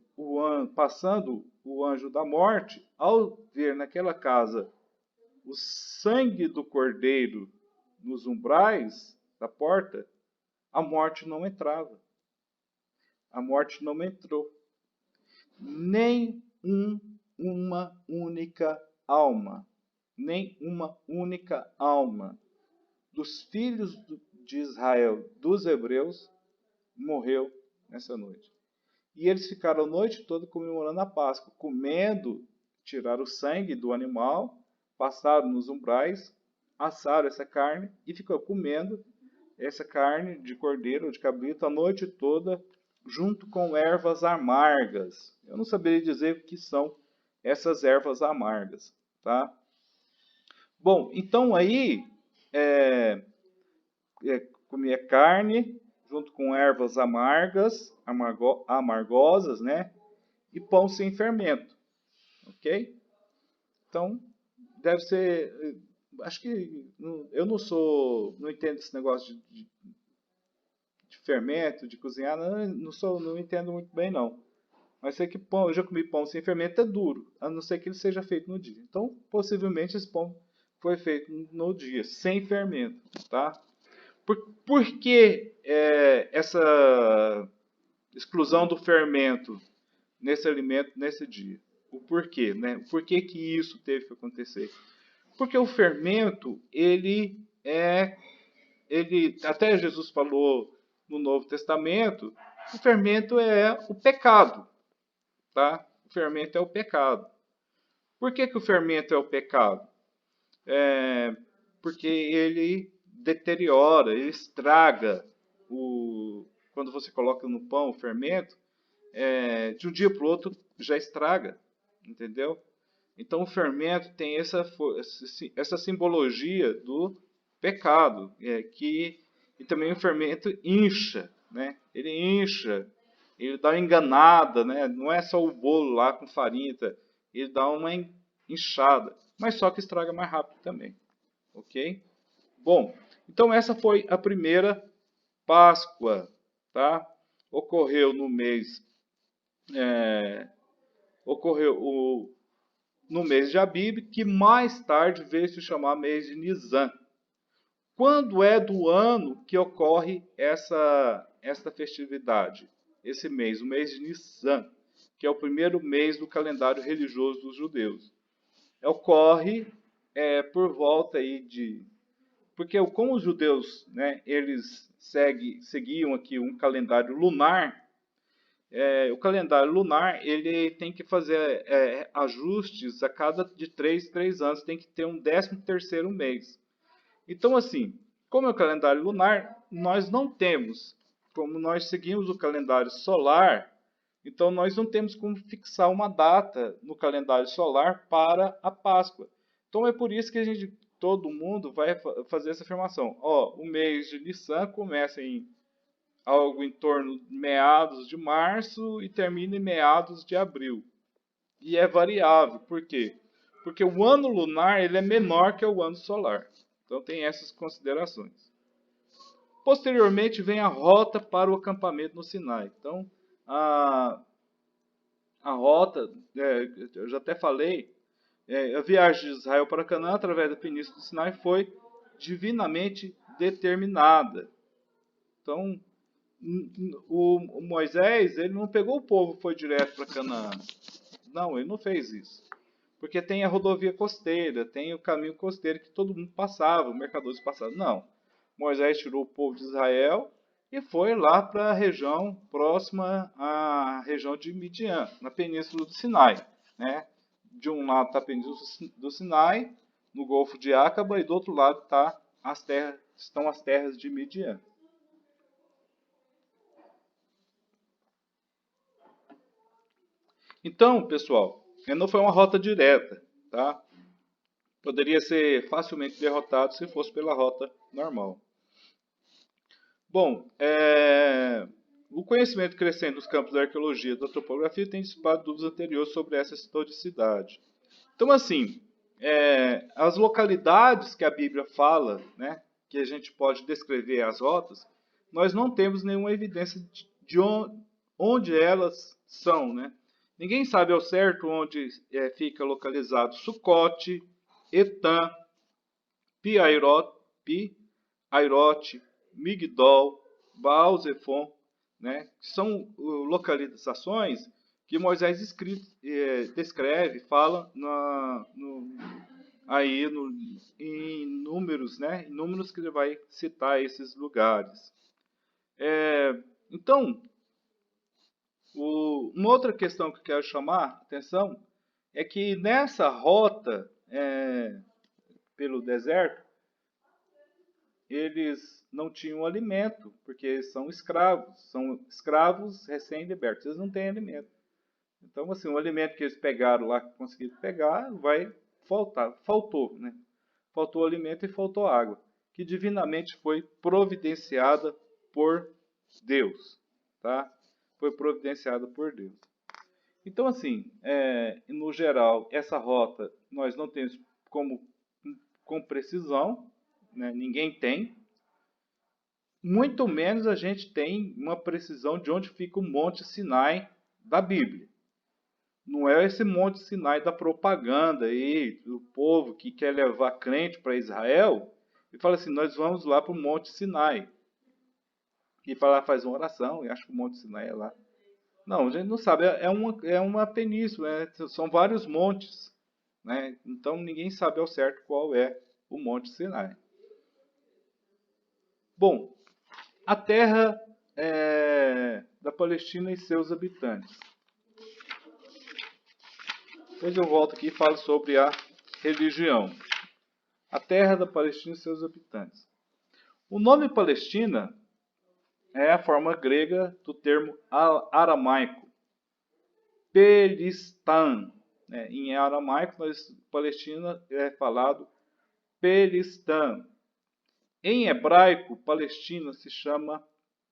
passando o anjo da morte, ao ver naquela casa o sangue do cordeiro nos umbrais da porta, a morte não entrava. A morte não entrou. Nem uma única alma, nem uma única alma dos filhos de Israel, dos hebreus, morreu nessa noite. E eles ficaram a noite toda comemorando a Páscoa, comendo, tiraram o sangue do animal, passaram nos umbrais, assaram essa carne e ficou comendo essa carne de cordeiro ou de cabrito a noite toda, junto com ervas amargas. Eu não saberia dizer o que são essas ervas amargas, tá? Bom, então aí comia carne junto com ervas amargosas, né? E pão sem fermento, ok? Então deve ser, acho que eu não entendo esse negócio de fermento, de cozinhar, não entendo muito bem não. Mas sei que pão, eu já comi pão sem fermento, é duro, a não ser que ele seja feito no dia. Então, possivelmente esse pão foi feito no dia, sem fermento, tá? Por que essa exclusão do fermento nesse alimento, nesse dia? O porquê, né? O porquê que isso teve que acontecer? Porque o fermento, ele até Jesus falou no Novo Testamento, o fermento é o pecado, tá? O fermento é o pecado. Por que o fermento é o pecado? Porque ele deteriora, ele estraga quando você coloca no pão o fermento, de um dia para o outro já estraga, entendeu? Então o fermento tem essa simbologia do pecado, e também o fermento incha, né? Ele incha, ele dá uma enganada, né? Não é só o bolo lá com farinha, ele dá uma inchada, mas só que estraga mais rápido também, ok? Bom, então essa foi a primeira Páscoa, tá? Ocorreu no mês no mês de Abib, que mais tarde veio se chamar mês de Nisan. Quando é do ano que ocorre esta festividade? Esse mês, o mês de Nisan, que é o primeiro mês do calendário religioso dos judeus. Ocorre por volta aí de... Porque como os judeus, né, eles seguiam aqui um calendário lunar, o calendário lunar ele tem que fazer ajustes a cada de 3 anos, tem que ter um 13º mês. Então, assim, como é o calendário lunar, nós não temos, como nós seguimos o calendário solar, então nós não temos como fixar uma data no calendário solar para a Páscoa. Então é por isso que a gente todo mundo vai fazer essa afirmação. Ó, o mês de Nissan começa em algo em torno de meados de março e termina em meados de abril. E é variável. Por quê? Porque o ano lunar ele é menor que o ano solar. Então tem essas considerações. Posteriormente vem a rota para o acampamento no Sinai. Então a rota, eu já até falei, a viagem de Israel para Canaã através da Península do Sinai foi divinamente determinada. Então, o Moisés, ele não pegou o povo e foi direto para Canaã. Não, ele não fez isso. Porque tem a rodovia costeira, tem o caminho costeiro que todo mundo passava, os mercadores passavam. Não. Moisés tirou o povo de Israel e foi lá para a região próxima à região de Midian, na Península do Sinai. Né? De um lado está a Península do Sinai, no Golfo de Acaba, e do outro lado estão as terras de Midian. Então, pessoal, não foi uma rota direta, tá? Poderia ser facilmente derrotado se fosse pela rota normal. Bom, o conhecimento crescente dos campos da arqueologia e da topografia tem dissipado dúvidas anteriores sobre essa historicidade. Então, assim, as localidades que a Bíblia fala, né, que a gente pode descrever as rotas, nós não temos nenhuma evidência de onde elas são, né? Ninguém sabe ao certo onde fica localizado Sucote, Etam, Pi-Airote, Migdol, Baal-Zephon, né? São localizações que Moisés descreve, fala em números, né? Em números que ele vai citar esses lugares. Então, uma outra questão que eu quero chamar a atenção é que nessa rota pelo deserto, eles não tinham alimento, porque eles são escravos recém-libertos, eles não têm alimento. Então, assim, o alimento que eles pegaram lá, que conseguiram pegar, vai faltou, né? Faltou alimento e faltou água, que divinamente foi providenciada por Deus, tá? Foi providenciada por Deus. Então, assim, no geral, essa rota nós não temos com precisão, né? Ninguém tem. Muito menos a gente tem uma precisão de onde fica o Monte Sinai da Bíblia. Não é esse Monte Sinai da propaganda aí, do povo que quer levar crente para Israel e fala assim, nós vamos lá para o Monte Sinai. E para lá faz uma oração e acha que o Monte Sinai é lá. Não, a gente não sabe, é uma península, são vários montes, né? Então ninguém sabe ao certo qual é o Monte Sinai. Bom, a terra da Palestina e seus habitantes. Depois eu volto aqui e falo sobre a religião. A terra da Palestina e seus habitantes. O nome Palestina é a forma grega do termo aramaico. Pelistan. Em aramaico, Palestina é falado Pelistan. Em hebraico, Palestina se chama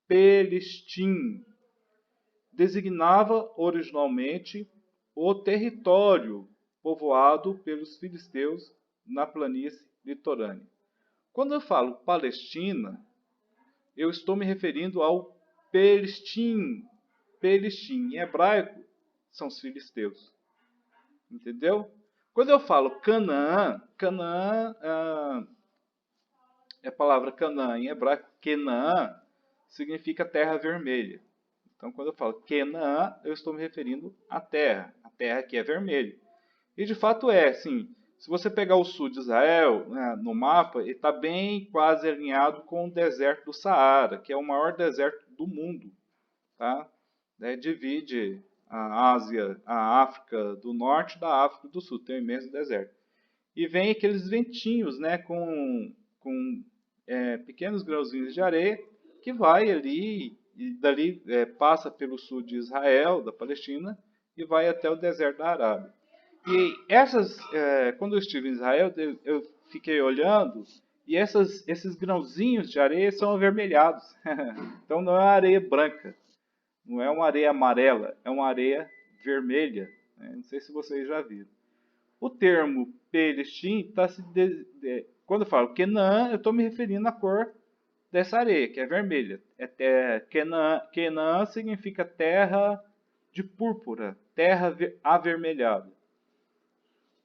Pelistim. Designava originalmente o território povoado pelos filisteus na planície litorânea. Quando eu falo Palestina, eu estou me referindo ao Pelistim. Pelistim, em hebraico, são os filisteus. Entendeu? Quando eu falo Canaã, a palavra Canaã em hebraico, Kenaã, significa terra vermelha. Então, quando eu falo Kenaã, eu estou me referindo à terra. A terra que é vermelha. E de fato sim. Se você pegar o sul de Israel, né, no mapa, ele está bem quase alinhado com o deserto do Saara, que é o maior deserto do mundo. Tá? Divide a Ásia, a África do Norte da África do Sul. Tem um imenso deserto. E vem aqueles ventinhos, né, com pequenos grãozinhos de areia, que vai ali, e dali passa pelo sul de Israel, da Palestina, e vai até o deserto da Arábia. E quando eu estive em Israel, eu fiquei olhando e esses grãozinhos de areia são avermelhados. Então não é areia branca, não é uma areia amarela, é uma areia vermelha. Né? Não sei se vocês já viram. O termo Pelishtim está quando eu falo Canaã, eu estou me referindo à cor dessa areia, que é vermelha. Canaã significa terra de púrpura, terra avermelhada.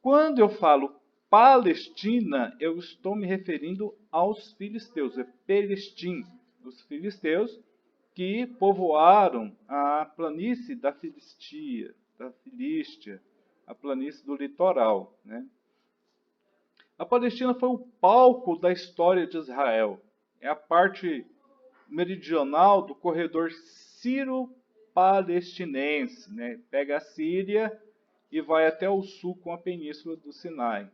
Quando eu falo Palestina, eu estou me referindo aos filisteus, é Pelishtim, os filisteus que povoaram a planície da Filístia, a planície do litoral. Né? A Palestina foi o palco da história de Israel. É a parte meridional do corredor sírio-palestinense. Né? Pega a Síria e vai até o sul com a península do Sinai.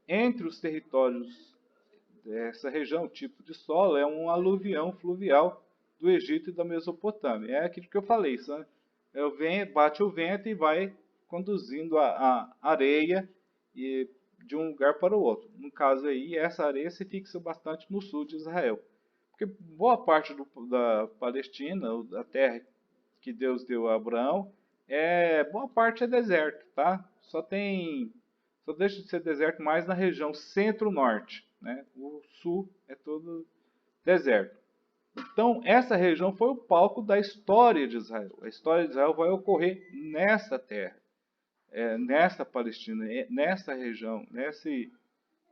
Entre os territórios dessa região, o tipo de solo é um aluvião fluvial do Egito e da Mesopotâmia. É aquilo que eu falei, sabe? Bate o vento e vai conduzindo a areia de um lugar para o outro. No caso aí, essa areia se fixa bastante no sul de Israel. Porque boa parte da Palestina, da terra que Deus deu a Abraão, boa parte é deserto, tá? Só deixa de ser deserto mais na região centro-norte, né? O sul é todo deserto. Então, essa região foi o palco da história de Israel. A história de Israel vai ocorrer nessa terra, nessa Palestina, nessa região,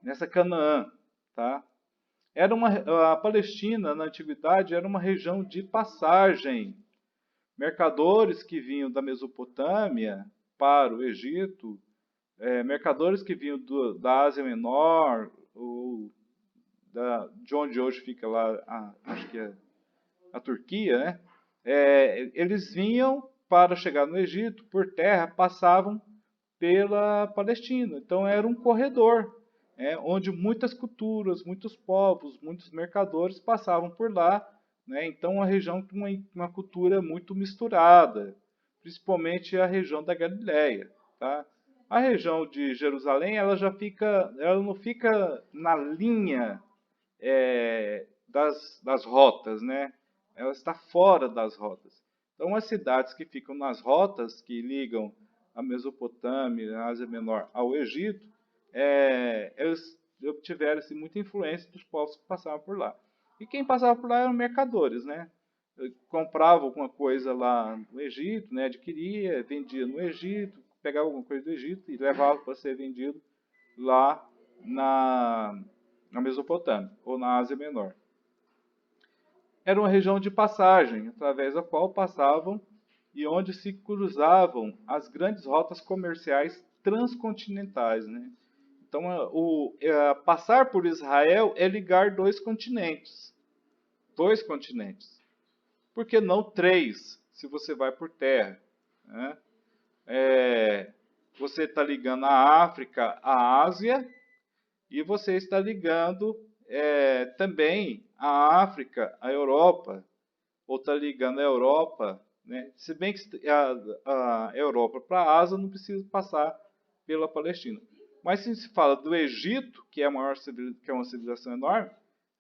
nessa Canaã, tá? A Palestina, na antiguidade, era uma região de passagem. Mercadores que vinham da Mesopotâmia para o Egito, mercadores que vinham da Ásia Menor, ou de onde hoje fica lá, acho que é a Turquia, né? Eles vinham para chegar no Egito por terra, passavam pela Palestina. Então era um corredor, onde muitas culturas, muitos povos, muitos mercadores passavam por lá. Né? Então a região com uma cultura muito misturada, principalmente a região da Galileia. Tá? A região de Jerusalém, ela não fica na linha das rotas, né? Ela está fora das rotas. Então, as cidades que ficam nas rotas que ligam a Mesopotâmia, a Ásia Menor ao Egito, eles obtiveram assim, muita influência dos povos que passavam por lá. E quem passava por lá eram mercadores, né? Comprava alguma coisa lá no Egito, né? Adquiria, vendia no Egito, pegava alguma coisa do Egito e levava para ser vendido lá na Mesopotâmia ou na Ásia Menor. Era uma região de passagem, através da qual passavam e onde se cruzavam as grandes rotas comerciais transcontinentais. Né? Então, passar por Israel é ligar dois continentes. Dois continentes. Por que não três, se você vai por terra? Né? Você está ligando a África à Ásia e você está ligando também a África à Europa, ou está ligando a Europa, né? Se bem que a Europa para a Ásia não precisa passar pela Palestina. Mas se se fala do Egito, que é uma civilização enorme,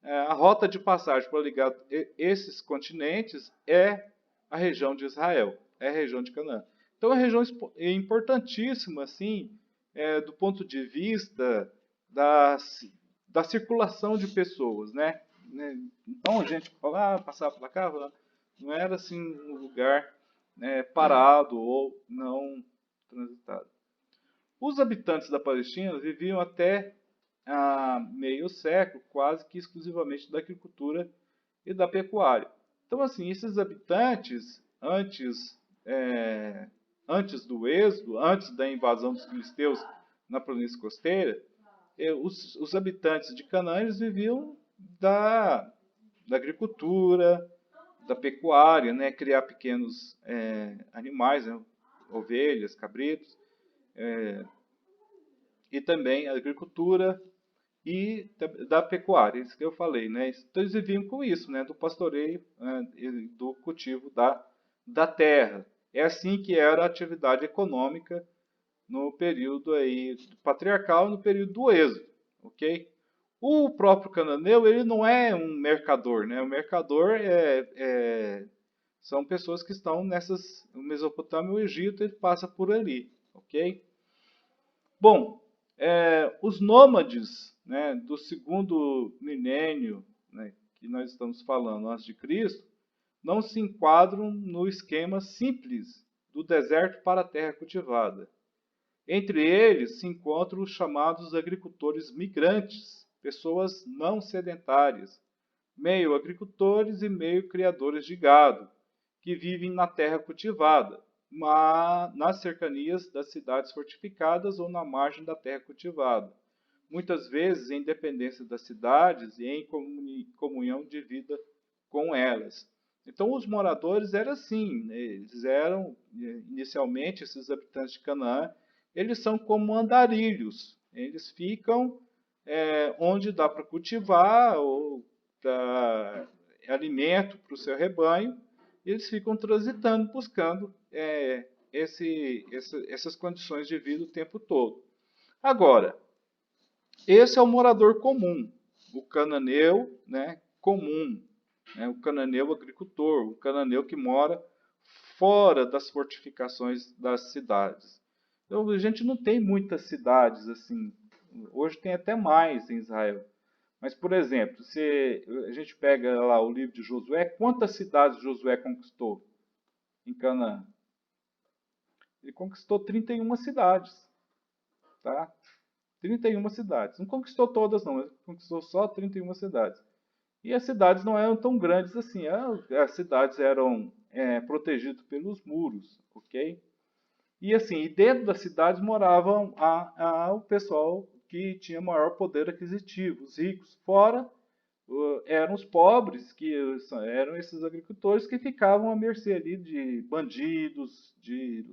a rota de passagem para ligar esses continentes é a região de Israel, é a região de Canaã. Então é uma região importantíssima, assim, do ponto de vista da circulação de pessoas, né? Então a gente fala, passava por cá, não era assim um lugar parado ou não transitado. Os habitantes da Palestina viviam até meio século quase que exclusivamente da agricultura e da pecuária. Então, assim, esses habitantes, antes do êxodo, antes da invasão dos filisteus na planície costeira, os habitantes de Canaã eles viviam da agricultura, da pecuária, né? Criar pequenos animais, né? Ovelhas, cabritos, e também a agricultura e da pecuária, isso que eu falei, né? Então eles viviam com isso, né? Do pastoreio, e do cultivo da terra. É assim que era a atividade econômica no período aí patriarcal, no período do Êxodo, ok? O próprio cananeu, ele não é um mercador, né? O mercador são pessoas que estão no Mesopotâmia e o Egito, ele passa por ali, ok? Bom, os nômades, né, do segundo milênio, né, que nós estamos falando antes de Cristo, não se enquadram no esquema simples do deserto para a terra cultivada. Entre eles se encontram os chamados agricultores migrantes, pessoas não sedentárias, meio agricultores e meio criadores de gado, que vivem na terra cultivada, nas cercanias das cidades fortificadas ou na margem da terra cultivada, muitas vezes em dependência das cidades e em comunhão de vida com elas. Então, os moradores eram assim, eles eram, inicialmente, esses habitantes de Canaã, eles são como andarilhos, eles ficam onde dá para cultivar ou dar alimento para o seu rebanho, e eles ficam transitando, buscando essas condições de vida o tempo todo. Agora, esse é o morador comum, o cananeu, né, comum, né, o cananeu agricultor, o cananeu que mora fora das fortificações das cidades. Então, a gente não tem muitas cidades assim. Hoje tem até mais em Israel. Mas, por exemplo, se a gente pega lá o livro de Josué, quantas cidades Josué conquistou em Canaã? Ele conquistou 31 cidades. Tá? 31 cidades. Não conquistou todas, não. Ele conquistou só 31 cidades. E as cidades não eram tão grandes assim. As cidades eram protegidas pelos muros, ok? E assim, dentro das cidades moravam o pessoal que tinha maior poder aquisitivo, os ricos. Fora eram os pobres, que eram esses agricultores que ficavam à mercê ali de bandidos, de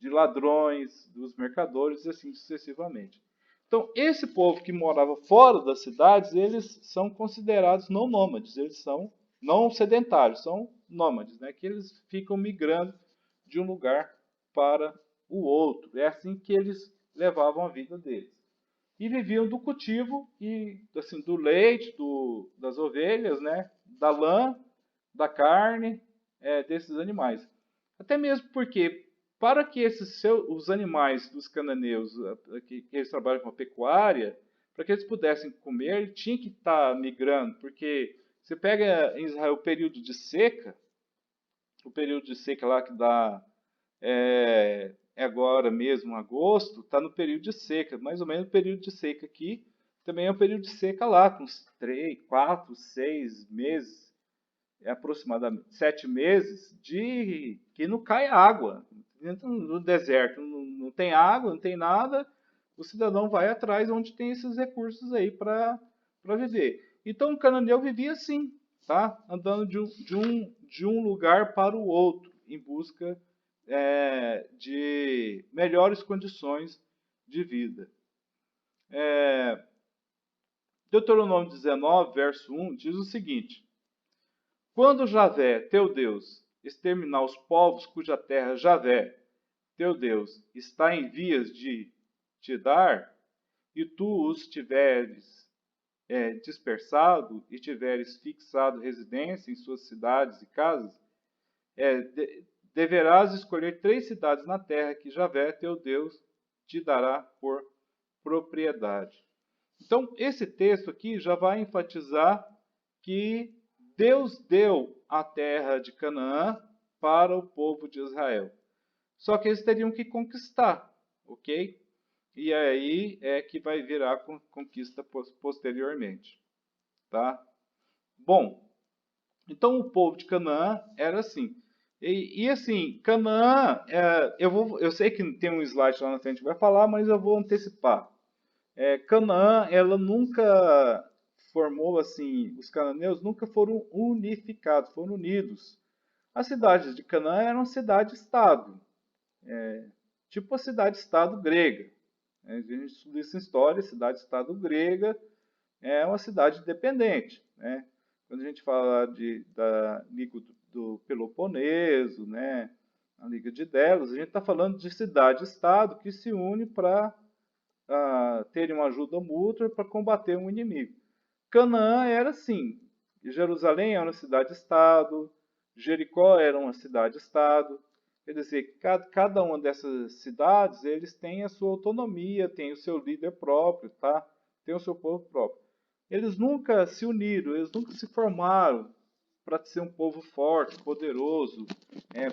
ladrões, dos mercadores e assim sucessivamente. Então, esse povo que morava fora das cidades, eles são considerados não nômades, eles são não sedentários, são nômades, né? Que eles ficam migrando de um lugar para o outro. É assim que eles levavam a vida deles. E viviam do cultivo e assim do leite, das ovelhas, né? Da lã, da carne, desses animais. Até mesmo porque para que os animais dos cananeus, que eles trabalham com a pecuária, para que eles pudessem comer, ele tinha que estar migrando, porque você pega em Israel o período de seca lá que dá agora mesmo, agosto, está no período de seca, mais ou menos o período de seca aqui, também é um período de seca lá, com uns 3, 4, 6 meses, aproximadamente 7 meses, de que não cai água. No deserto não tem água, não tem nada, o cidadão vai atrás onde tem esses recursos aí para viver. Então o cananeu vivia assim, tá? Andando de um lugar para o outro, em busca de melhores condições de vida. Deuteronômio 19, verso 1, diz o seguinte: quando Javé, teu Deus, exterminar os povos cuja terra Javé, teu Deus, está em vias de te dar, e tu os tiveres dispersado e tiveres fixado residência em suas cidades e casas, deverás escolher 3 cidades na terra que Javé, teu Deus, te dará por propriedade. Então, esse texto aqui já vai enfatizar que Deus deu a terra de Canaã para o povo de Israel. Só que eles teriam que conquistar, ok? E aí é que vai virar conquista posteriormente, tá? Bom, então o povo de Canaã era assim. E assim, Canaã, eu sei que tem um slide lá na frente que vai falar, mas eu vou antecipar. Canaã, ela nunca formou assim, os cananeus nunca foram unificados, foram unidos. As cidades de Canaã eram cidade-estado, tipo a cidade-estado grega. A gente estuda isso em história, cidade-estado grega é uma cidade independente. Né? Quando a gente fala do Peloponeso, né? a Liga de Delos, a gente está falando de cidade-estado que se une para terem uma ajuda mútua para combater um inimigo. Canaã era assim, Jerusalém era uma cidade-estado, Jericó era uma cidade-estado. Quer dizer, cada uma dessas cidades, eles têm a sua autonomia, tem o seu líder próprio, tá? Tem o seu povo próprio. Eles nunca se uniram, eles nunca se formaram para ser um povo forte, poderoso,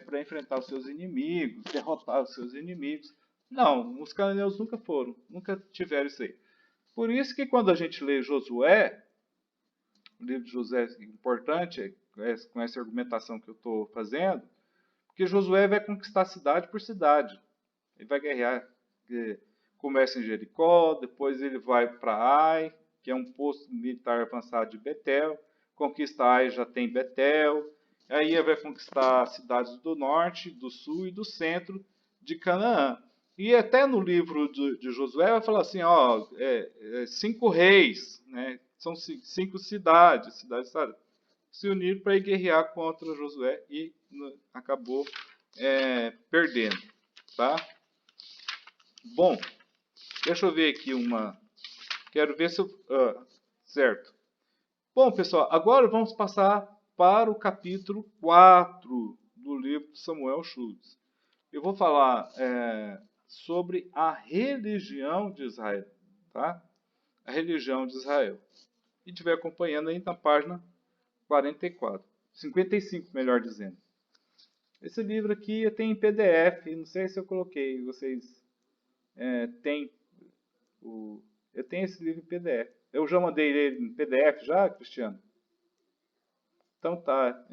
para enfrentar os seus inimigos, derrotar os seus inimigos. Não, os cananeus nunca foram, nunca tiveram isso aí. Por isso que quando a gente lê Josué, o livro de Josué é importante, com essa argumentação que eu estou fazendo, porque Josué vai conquistar cidade por cidade. Ele vai guerrear, começa em Jericó, depois ele vai para Ai, que é um posto militar avançado de Betel, conquista Ai, já tem Betel, aí ele vai conquistar cidades do norte, do sul e do centro de Canaã. E até no livro de Josué vai falar assim, ó, 5 reis, né? São 5 cidades, se uniram para ir guerrear contra Josué e acabou perdendo, tá? Bom, deixa eu ver aqui quero ver se eu... certo. Bom, pessoal, agora vamos passar para o capítulo 4 do livro de Samuel Schultz. Eu vou falar sobre a religião de Israel, tá? A religião de Israel. E estiver acompanhando aí na página 44. 55, melhor dizendo. Esse livro aqui eu tenho em PDF, não sei se eu coloquei, vocês têm eu tenho esse livro em PDF. Eu já mandei ele em PDF já, Cristiano? Então tá.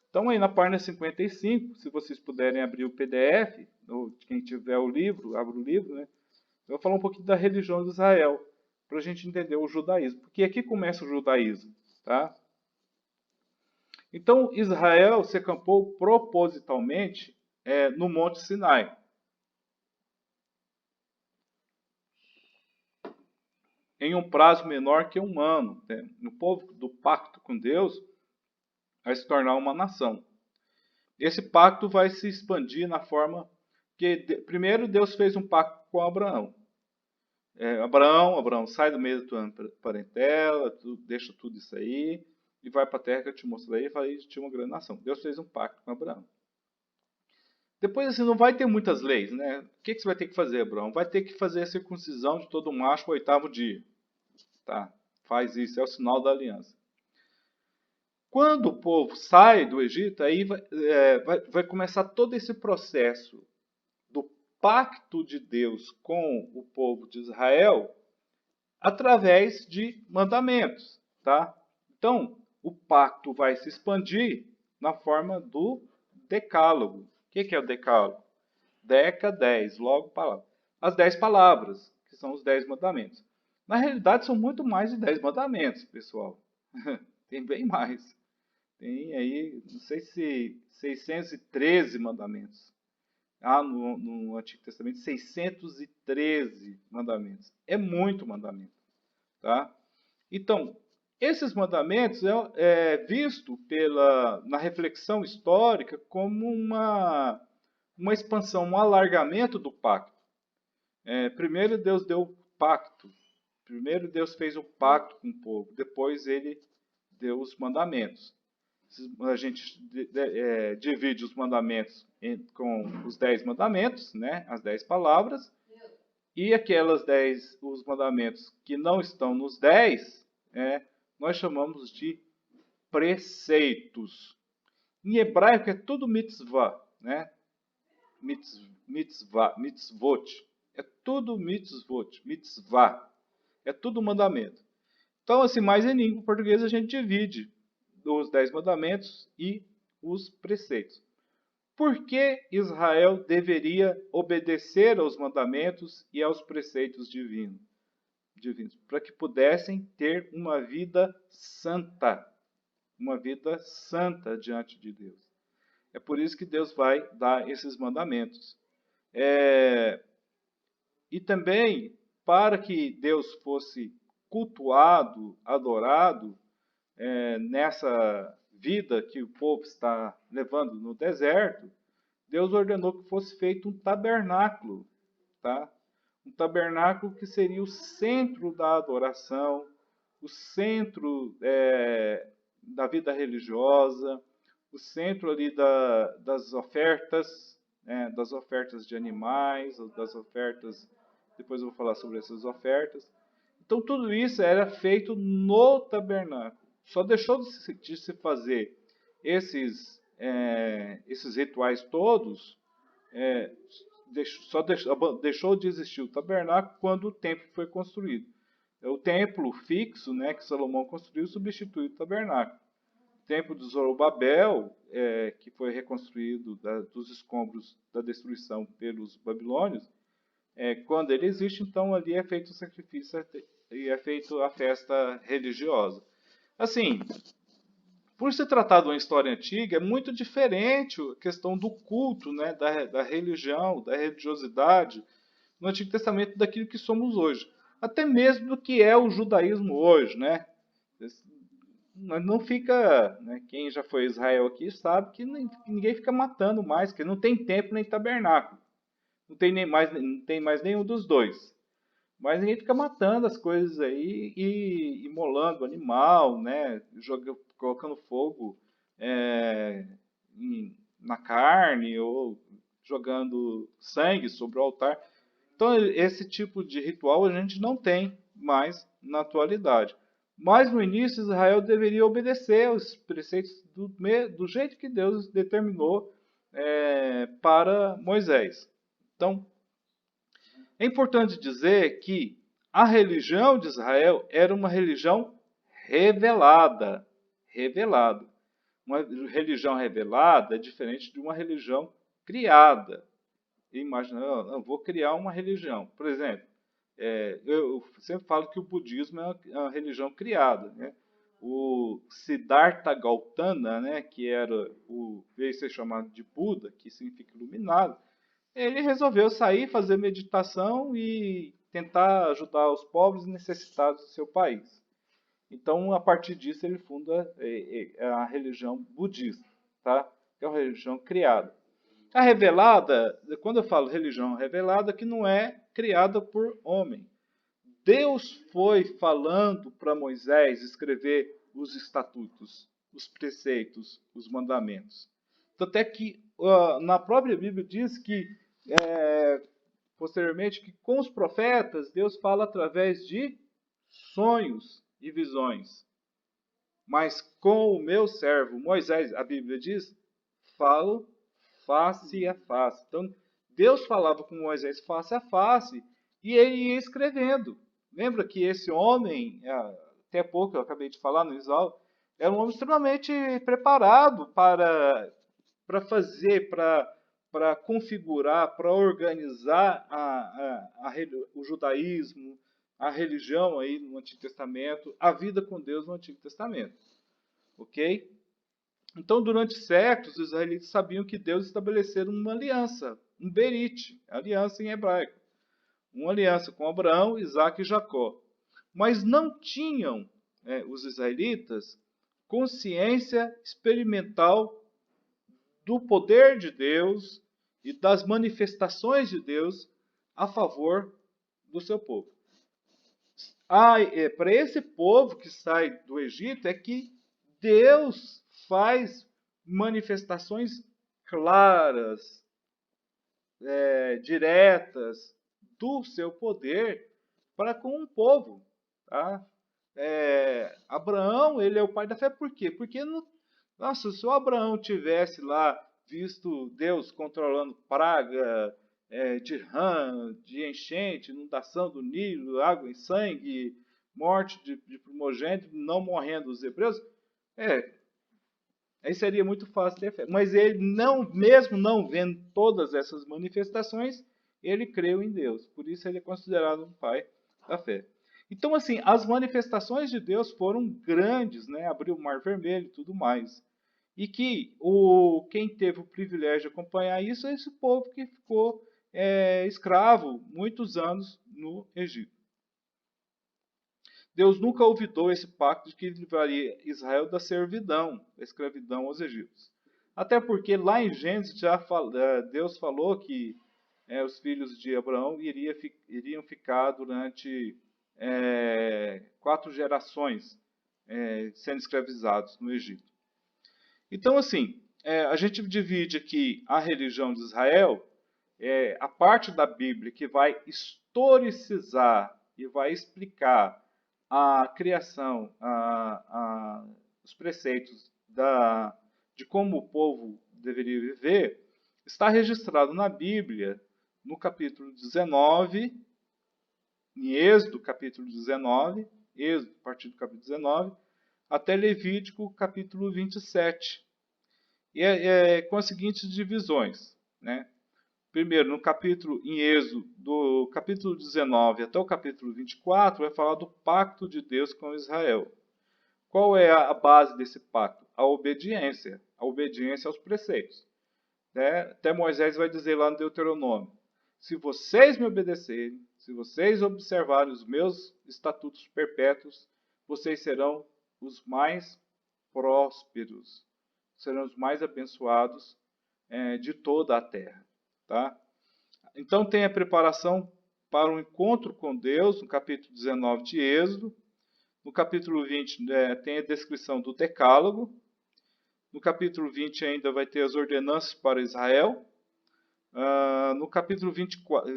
Então aí na página 55, se vocês puderem abrir o PDF, ou quem tiver o livro, abre o livro, né? Eu vou falar um pouquinho da religião de Israel, para a gente entender o judaísmo. Porque aqui começa o judaísmo, tá? Então Israel se acampou propositalmente no Monte Sinai. Em um prazo menor que um ano. Né? O povo do pacto com Deus vai se tornar uma nação. Esse pacto vai se expandir na forma que, primeiro, Deus fez um pacto com Abraão. Abraão, sai do meio da tua parentela, deixa tudo isso aí, e vai para a terra que eu te mostrei, e vai te uma grande nação. Deus fez um pacto com Abraão. Depois, assim, não vai ter muitas leis, né? O que você vai ter que fazer, Abraão? Vai ter que fazer a circuncisão de todo macho no 8º dia. Tá? Faz isso, é o sinal da aliança. Quando o povo sai do Egito, aí vai começar todo esse processo do pacto de Deus com o povo de Israel através de mandamentos, tá? Então, o pacto vai se expandir na forma do decálogo. O que é o decálogo? Deca, 10, logo palavra. As 10 palavras, que são os 10 mandamentos. Na realidade, são muito mais de 10 mandamentos, pessoal. Tem bem mais. Tem aí, não sei se 613 mandamentos. No Antigo Testamento, 613 mandamentos. É muito mandamento. Tá? Então, esses mandamentos é visto na reflexão histórica como uma expansão, um alargamento do pacto. Primeiro Deus deu o pacto. Primeiro Deus fez o pacto com o povo. Depois ele deu os mandamentos. A gente divide os mandamentos com os 10 mandamentos, né? As 10 palavras. E os mandamentos que não estão nos 10, nós chamamos de preceitos. Em hebraico é tudo mitzvah, né? Mitzvot. É tudo mitzvah. É tudo mandamento. Então, assim, mais em língua portuguesa a gente divide os 10 mandamentos e os preceitos. Por que Israel deveria obedecer aos mandamentos e aos preceitos divinos? Para que pudessem ter uma vida santa diante de Deus. É por isso que Deus vai dar esses mandamentos. E também, para que Deus fosse cultuado, adorado, nessa vida que o povo está levando no deserto, Deus ordenou que fosse feito um tabernáculo, tá? Um tabernáculo que seria o centro da adoração, o centro da vida religiosa, o centro ali das ofertas de animais, das ofertas, depois eu vou falar sobre essas ofertas. Então tudo isso era feito no tabernáculo. Só deixou de se fazer esses rituais todos, deixou de existir o tabernáculo quando o templo foi construído. O templo fixo, né, que Salomão construiu, substitui o tabernáculo. O templo de Zorobabel, que foi reconstruído dos escombros da destruição pelos babilônios, quando ele existe, então ali é feito o sacrifício e é feito a festa religiosa. Assim, por se tratar de uma história antiga, é muito diferente a questão do culto, né, da religião, da religiosidade no Antigo Testamento daquilo que somos hoje. Até mesmo do que é o judaísmo hoje, né? Não fica, né, quem já foi a Israel aqui sabe que ninguém fica matando mais, que não tem templo nem tabernáculo. Não tem mais nenhum dos dois. Mas ninguém fica matando as coisas aí e imolando o animal, né? Colocando fogo na carne ou jogando sangue sobre o altar. Então, esse tipo de ritual a gente não tem mais na atualidade. Mas no início, Israel deveria obedecer aos preceitos do jeito que Deus determinou para Moisés. Então, é importante dizer que a religião de Israel era uma religião revelada. Revelada. Uma religião revelada é diferente de uma religião criada. Imagina, eu vou criar uma religião. Por exemplo, eu sempre falo que o budismo é uma religião criada. Né? O Siddhartha Gautama, né, que veio ser chamado de Buda, que significa iluminado, ele resolveu sair, fazer meditação e tentar ajudar os pobres e necessitados do seu país. Então, a partir disso, ele funda a religião budista, tá? Que é uma religião criada. A revelada, quando eu falo religião revelada, que não é criada por homem. Deus foi falando para Moisés escrever os estatutos, os preceitos, os mandamentos. Tanto é que na própria Bíblia diz que, posteriormente, que com os profetas, Deus fala através de sonhos e visões. Mas com o meu servo Moisés, a Bíblia diz, falo face a face. Então, Deus falava com Moisés face a face e ele ia escrevendo. Lembra que esse homem, até pouco eu acabei de falar no Isaú, era um homem extremamente preparado para fazer, para configurar, para organizar o judaísmo, a religião aí no Antigo Testamento, a vida com Deus no Antigo Testamento. Ok? Então, durante séculos, os israelitas sabiam que Deus estabeleceu uma aliança, um berit, aliança em hebraico. Uma aliança com Abraão, Isaac e Jacó. Mas não tinham, os israelitas, consciência experimental do poder de Deus e das manifestações de Deus a favor do seu povo. Para esse povo que sai do Egito é que Deus faz manifestações claras, diretas do seu poder para com um povo. Tá? Abraão, ele é o pai da fé por quê? Porque, se o Abraão tivesse lá visto Deus controlando praga de rã, de enchente, inundação do Nilo, água e sangue, morte de primogênito, não morrendo os hebreus, aí seria muito fácil ter fé. Mas ele, mesmo não vendo todas essas manifestações, ele creu em Deus. Por isso ele é considerado um pai da fé. Então, assim, as manifestações de Deus foram grandes, né? Abriu o Mar Vermelho e tudo mais. E que quem teve o privilégio de acompanhar isso é esse povo que ficou escravo muitos anos no Egito. Deus nunca olvidou esse pacto de que livraria Israel da servidão, da escravidão aos egípcios. Até porque lá em Gênesis Deus falou que os filhos de Abraão iriam ficar durante 4 gerações sendo escravizados no Egito. Então, assim, a gente divide aqui a religião de Israel, a parte da Bíblia que vai historicizar e vai explicar a criação, os preceitos de como o povo deveria viver, está registrado na Bíblia, no capítulo 19, em Êxodo, capítulo 19, Êxodo, a partir do capítulo 19, até Levítico, capítulo 27. E com as seguintes divisões, né? Primeiro, no capítulo, em Êxodo, do capítulo 19 até o capítulo 24, vai falar do pacto de Deus com Israel. Qual é a base desse pacto? A obediência aos preceitos. Né? Até Moisés vai dizer lá no Deuteronômio: se vocês me obedecerem, se vocês observarem os meus estatutos perpétuos, vocês serão os mais prósperos, serão os mais abençoados de toda a terra. Tá? Então tem a preparação para o encontro com Deus, no capítulo 19 de Êxodo. No capítulo 20 tem a descrição do decálogo. No capítulo 20 ainda vai ter as ordenanças para Israel. No capítulo 24,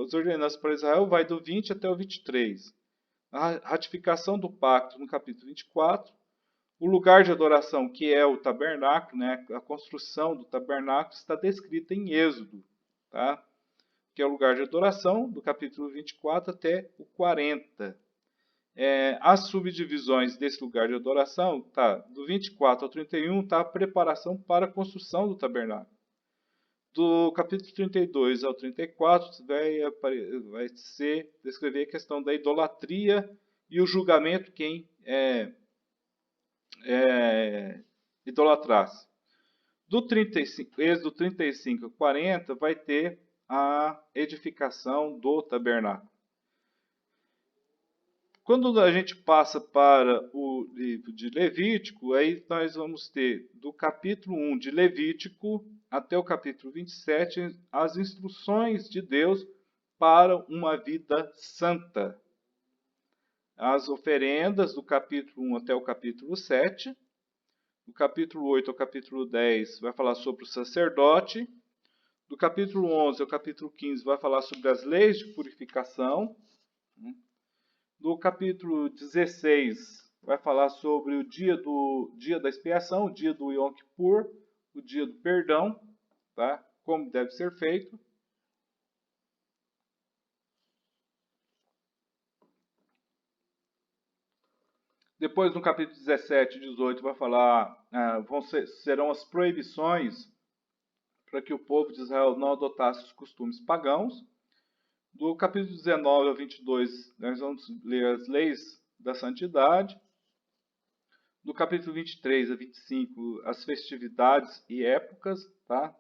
as ordenanças para Israel vai do 20 até o 23. A ratificação do pacto no capítulo 24. O lugar de adoração, que é o tabernáculo, né, a construção do tabernáculo está descrita em Êxodo. Tá? Que é o lugar de adoração, do capítulo 24 até o 40. As subdivisões desse lugar de adoração, tá, do 24 ao 31, está a preparação para a construção do tabernáculo. Do capítulo 32 ao 34, vai descrever a questão da idolatria e o julgamento quem idolatrasse. Do 35, Êxodo 35 ao 40, vai ter a edificação do tabernáculo. Quando a gente passa para o livro de Levítico, aí nós vamos ter do capítulo 1 de Levítico até o capítulo 27 as instruções de Deus para uma vida santa. As oferendas do capítulo 1 até o capítulo 7. Do capítulo 8 ao capítulo 10 vai falar sobre o sacerdote. Do capítulo 11 ao capítulo 15 vai falar sobre as leis de purificação. Do capítulo 16 vai falar sobre o dia da expiação, o dia do Yom Kippur, o dia do perdão, tá? Como deve ser feito. Depois, no capítulo 17 e 18, vai falar, serão as proibições para que o povo de Israel não adotasse os costumes pagãos. Do capítulo 19 ao 22, nós vamos ler as leis da santidade. Do capítulo 23 a 25, as festividades e épocas, tá?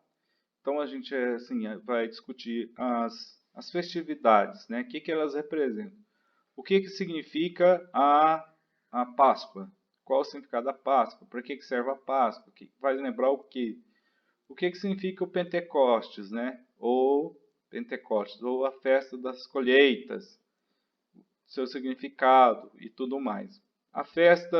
Então a gente vai discutir as festividades, né? O que elas representam? O que significa a Páscoa? Qual o significado da Páscoa? Para que serve a Páscoa? Vai lembrar o quê? O que significa o Pentecostes, né? Ou a festa das colheitas, seu significado e tudo mais. A festa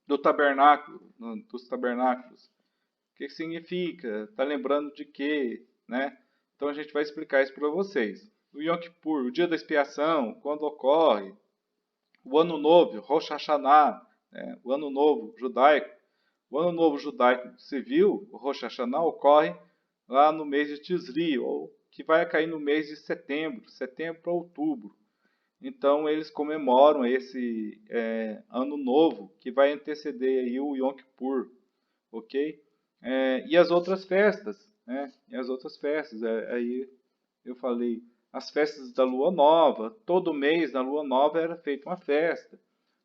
do tabernáculo, dos tabernáculos. O que significa? Está lembrando de quê? Né? Então a gente vai explicar isso para vocês. O Yom Kippur, o dia da expiação, quando ocorre. O Ano Novo, Rosh Hashanah, né? O Ano Novo judaico. O Ano Novo judaico civil, o Rosh Hashanah, ocorre lá no mês de Tisri, ou que vai cair no mês de setembro para outubro. Então eles comemoram esse Ano Novo, que vai anteceder aí o Yom Kippur, ok? E as outras festas, né? E as outras festas, aí eu falei, as festas da Lua Nova, todo mês na Lua Nova era feita uma festa.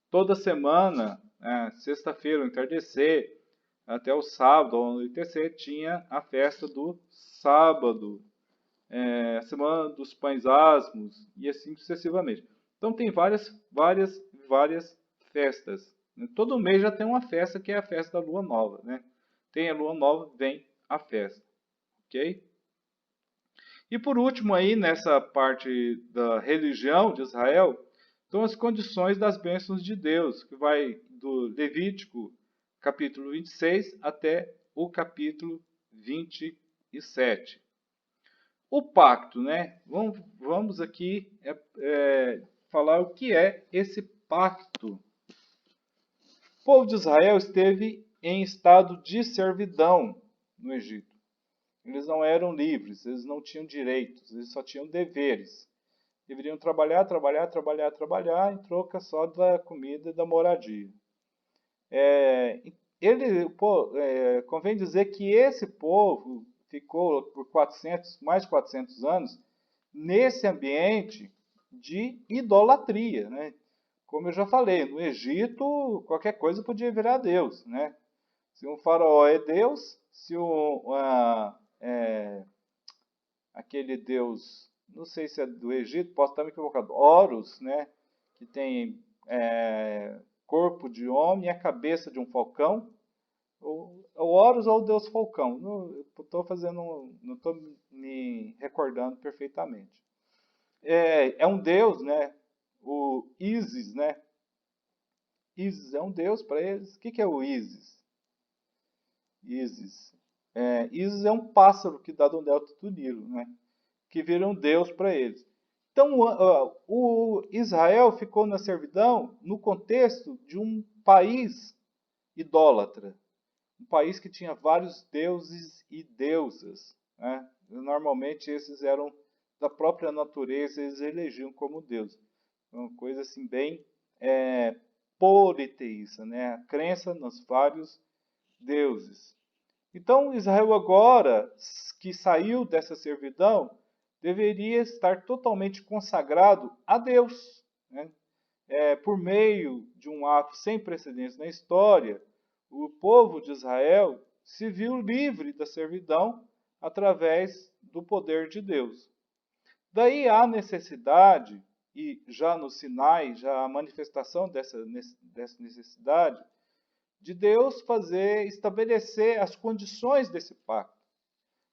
Toda semana, sexta-feira, ao entardecer, até o sábado, ao anoitecer, tinha a festa do sábado, a semana dos pães asmos, e assim sucessivamente. Então tem várias festas, Todo mês já tem uma festa que é a festa da lua nova, né? Tem a lua nova, vem a festa, ok? E por último aí, nessa parte da religião de Israel, estão as condições das bênçãos de Deus, que vai do Levítico capítulo 26 até o capítulo 27. O pacto, né? Vamos aqui falar o que é esse pacto. O povo de Israel esteve em estado de servidão no Egito. Eles não eram livres, eles não tinham direitos, eles só tinham deveres. Deveriam trabalhar, trabalhar, trabalhar, trabalhar em troca só da comida e da moradia. Convém dizer que esse povo ficou por mais de 400 anos nesse ambiente de idolatria, né? Como eu já falei, no Egito qualquer coisa podia virar Deus, né? Se um faraó é Deus, se aquele Deus, não sei se é do Egito, posso estar me equivocado, Horus, né? Que tem corpo de homem e a cabeça de um falcão. O Horus ou o Deus Falcão. Não estou me recordando perfeitamente. É um deus, né? O Ísis, né? Ísis é um deus para eles. O que é o Ísis? Ísis. Ísis é um pássaro que dá do delta do Nilo, né? Que vira um deus para eles. Então, o Israel ficou na servidão no contexto de um país idólatra. Um país que tinha vários deuses e deusas, né? Normalmente esses eram da própria natureza, eles elegiam como deus. Uma coisa assim bem politeísta, né? A crença nos vários deuses. Então Israel agora, que saiu dessa servidão, deveria estar totalmente consagrado a Deus, né? Por meio de um ato sem precedentes na história, o povo de Israel se viu livre da servidão através do poder de Deus. Daí há necessidade, e já no Sinai, já a manifestação dessa necessidade, de Deus estabelecer as condições desse pacto.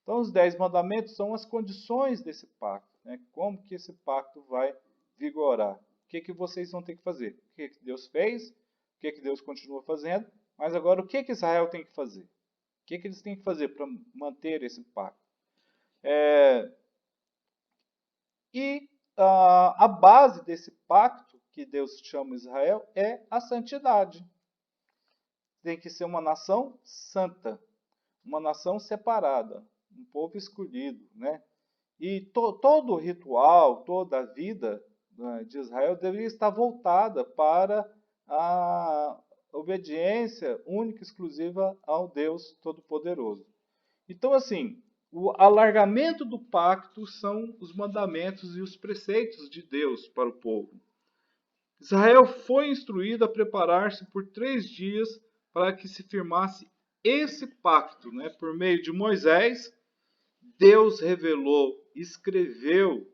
Então, os 10 mandamentos são as condições desse pacto, né? Como que esse pacto vai vigorar. O que vocês vão ter que fazer? O que Deus fez? O que Deus continua fazendo? Mas agora, o que Israel tem que fazer? O que eles têm que fazer para manter esse pacto? A base desse pacto que Deus chama Israel é a santidade. Tem que ser uma nação santa, uma nação separada, um povo escolhido, né? E todo o ritual, toda a vida, né, de Israel deveria estar voltada para a obediência única e exclusiva ao Deus Todo-Poderoso. Então, assim, o alargamento do pacto são os mandamentos e os preceitos de Deus para o povo. Israel foi instruído a preparar-se por 3 dias para que se firmasse esse pacto, né? Por meio de Moisés, Deus revelou, escreveu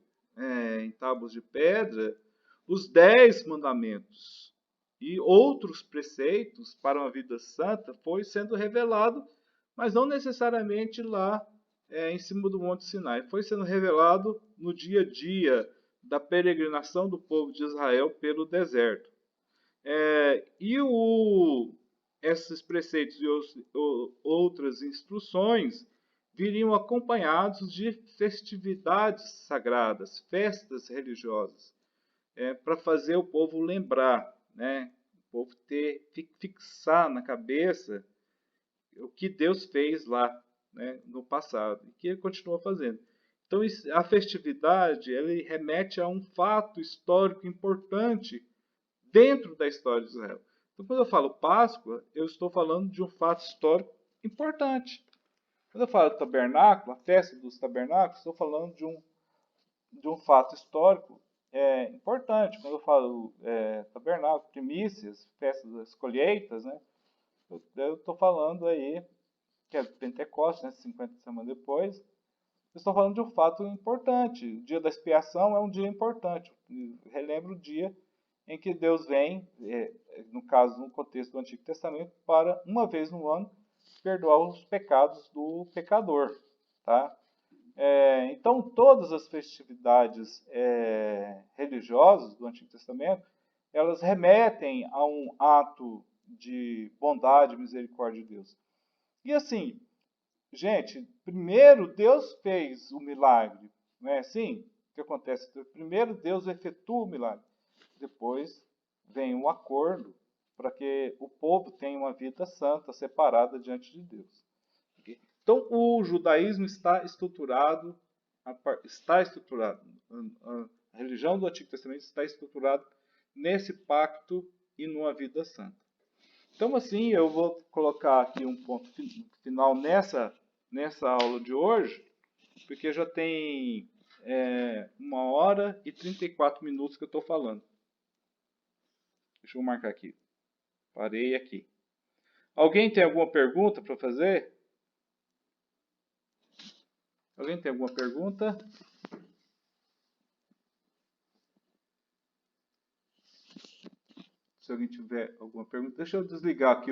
em tábuas de pedra os 10 mandamentos e outros preceitos para uma vida santa foi sendo revelado, mas não necessariamente lá em cima do Monte Sinai. Foi sendo revelado no dia a dia da peregrinação do povo de Israel pelo deserto. Esses preceitos e outras instruções viriam acompanhados de festividades sagradas, festas religiosas, para fazer o povo lembrar, né? O povo fixar na cabeça o que Deus fez lá, né, no passado e que ele continua fazendo. Então, a festividade ele remete a um fato histórico importante dentro da história de Israel. Então, quando eu falo Páscoa, eu estou falando de um fato histórico importante. Quando eu falo tabernáculo, a festa dos tabernáculos, estou falando de um fato histórico importante. Quando eu falo tabernáculo, primícias, festas das colheitas, né, eu estou falando aí, que é Pentecostes, né, 50 semanas depois, eu estou falando de um fato importante. O dia da expiação é um dia importante. Relembra o dia em que Deus vem no caso, no contexto do Antigo Testamento, para uma vez no ano perdoar os pecados do pecador, tá? Então, todas as festividades religiosas do Antigo Testamento, elas remetem a um ato de bondade e misericórdia de Deus. E assim, gente, primeiro Deus fez o milagre, não é assim? O que acontece? Primeiro Deus efetua o milagre, depois vem um acordo para que o povo tenha uma vida santa, separada diante de Deus. Então, o judaísmo está estruturado, a religião do Antigo Testamento está estruturada nesse pacto e numa vida santa. Então, assim, eu vou colocar aqui um ponto final nessa aula de hoje, porque já tem 1h e 34 minutos que eu estou falando. Deixa eu marcar aqui. Parei aqui. Alguém tem alguma pergunta para fazer? Alguém tem alguma pergunta? Se alguém tiver alguma pergunta, deixa eu desligar aqui.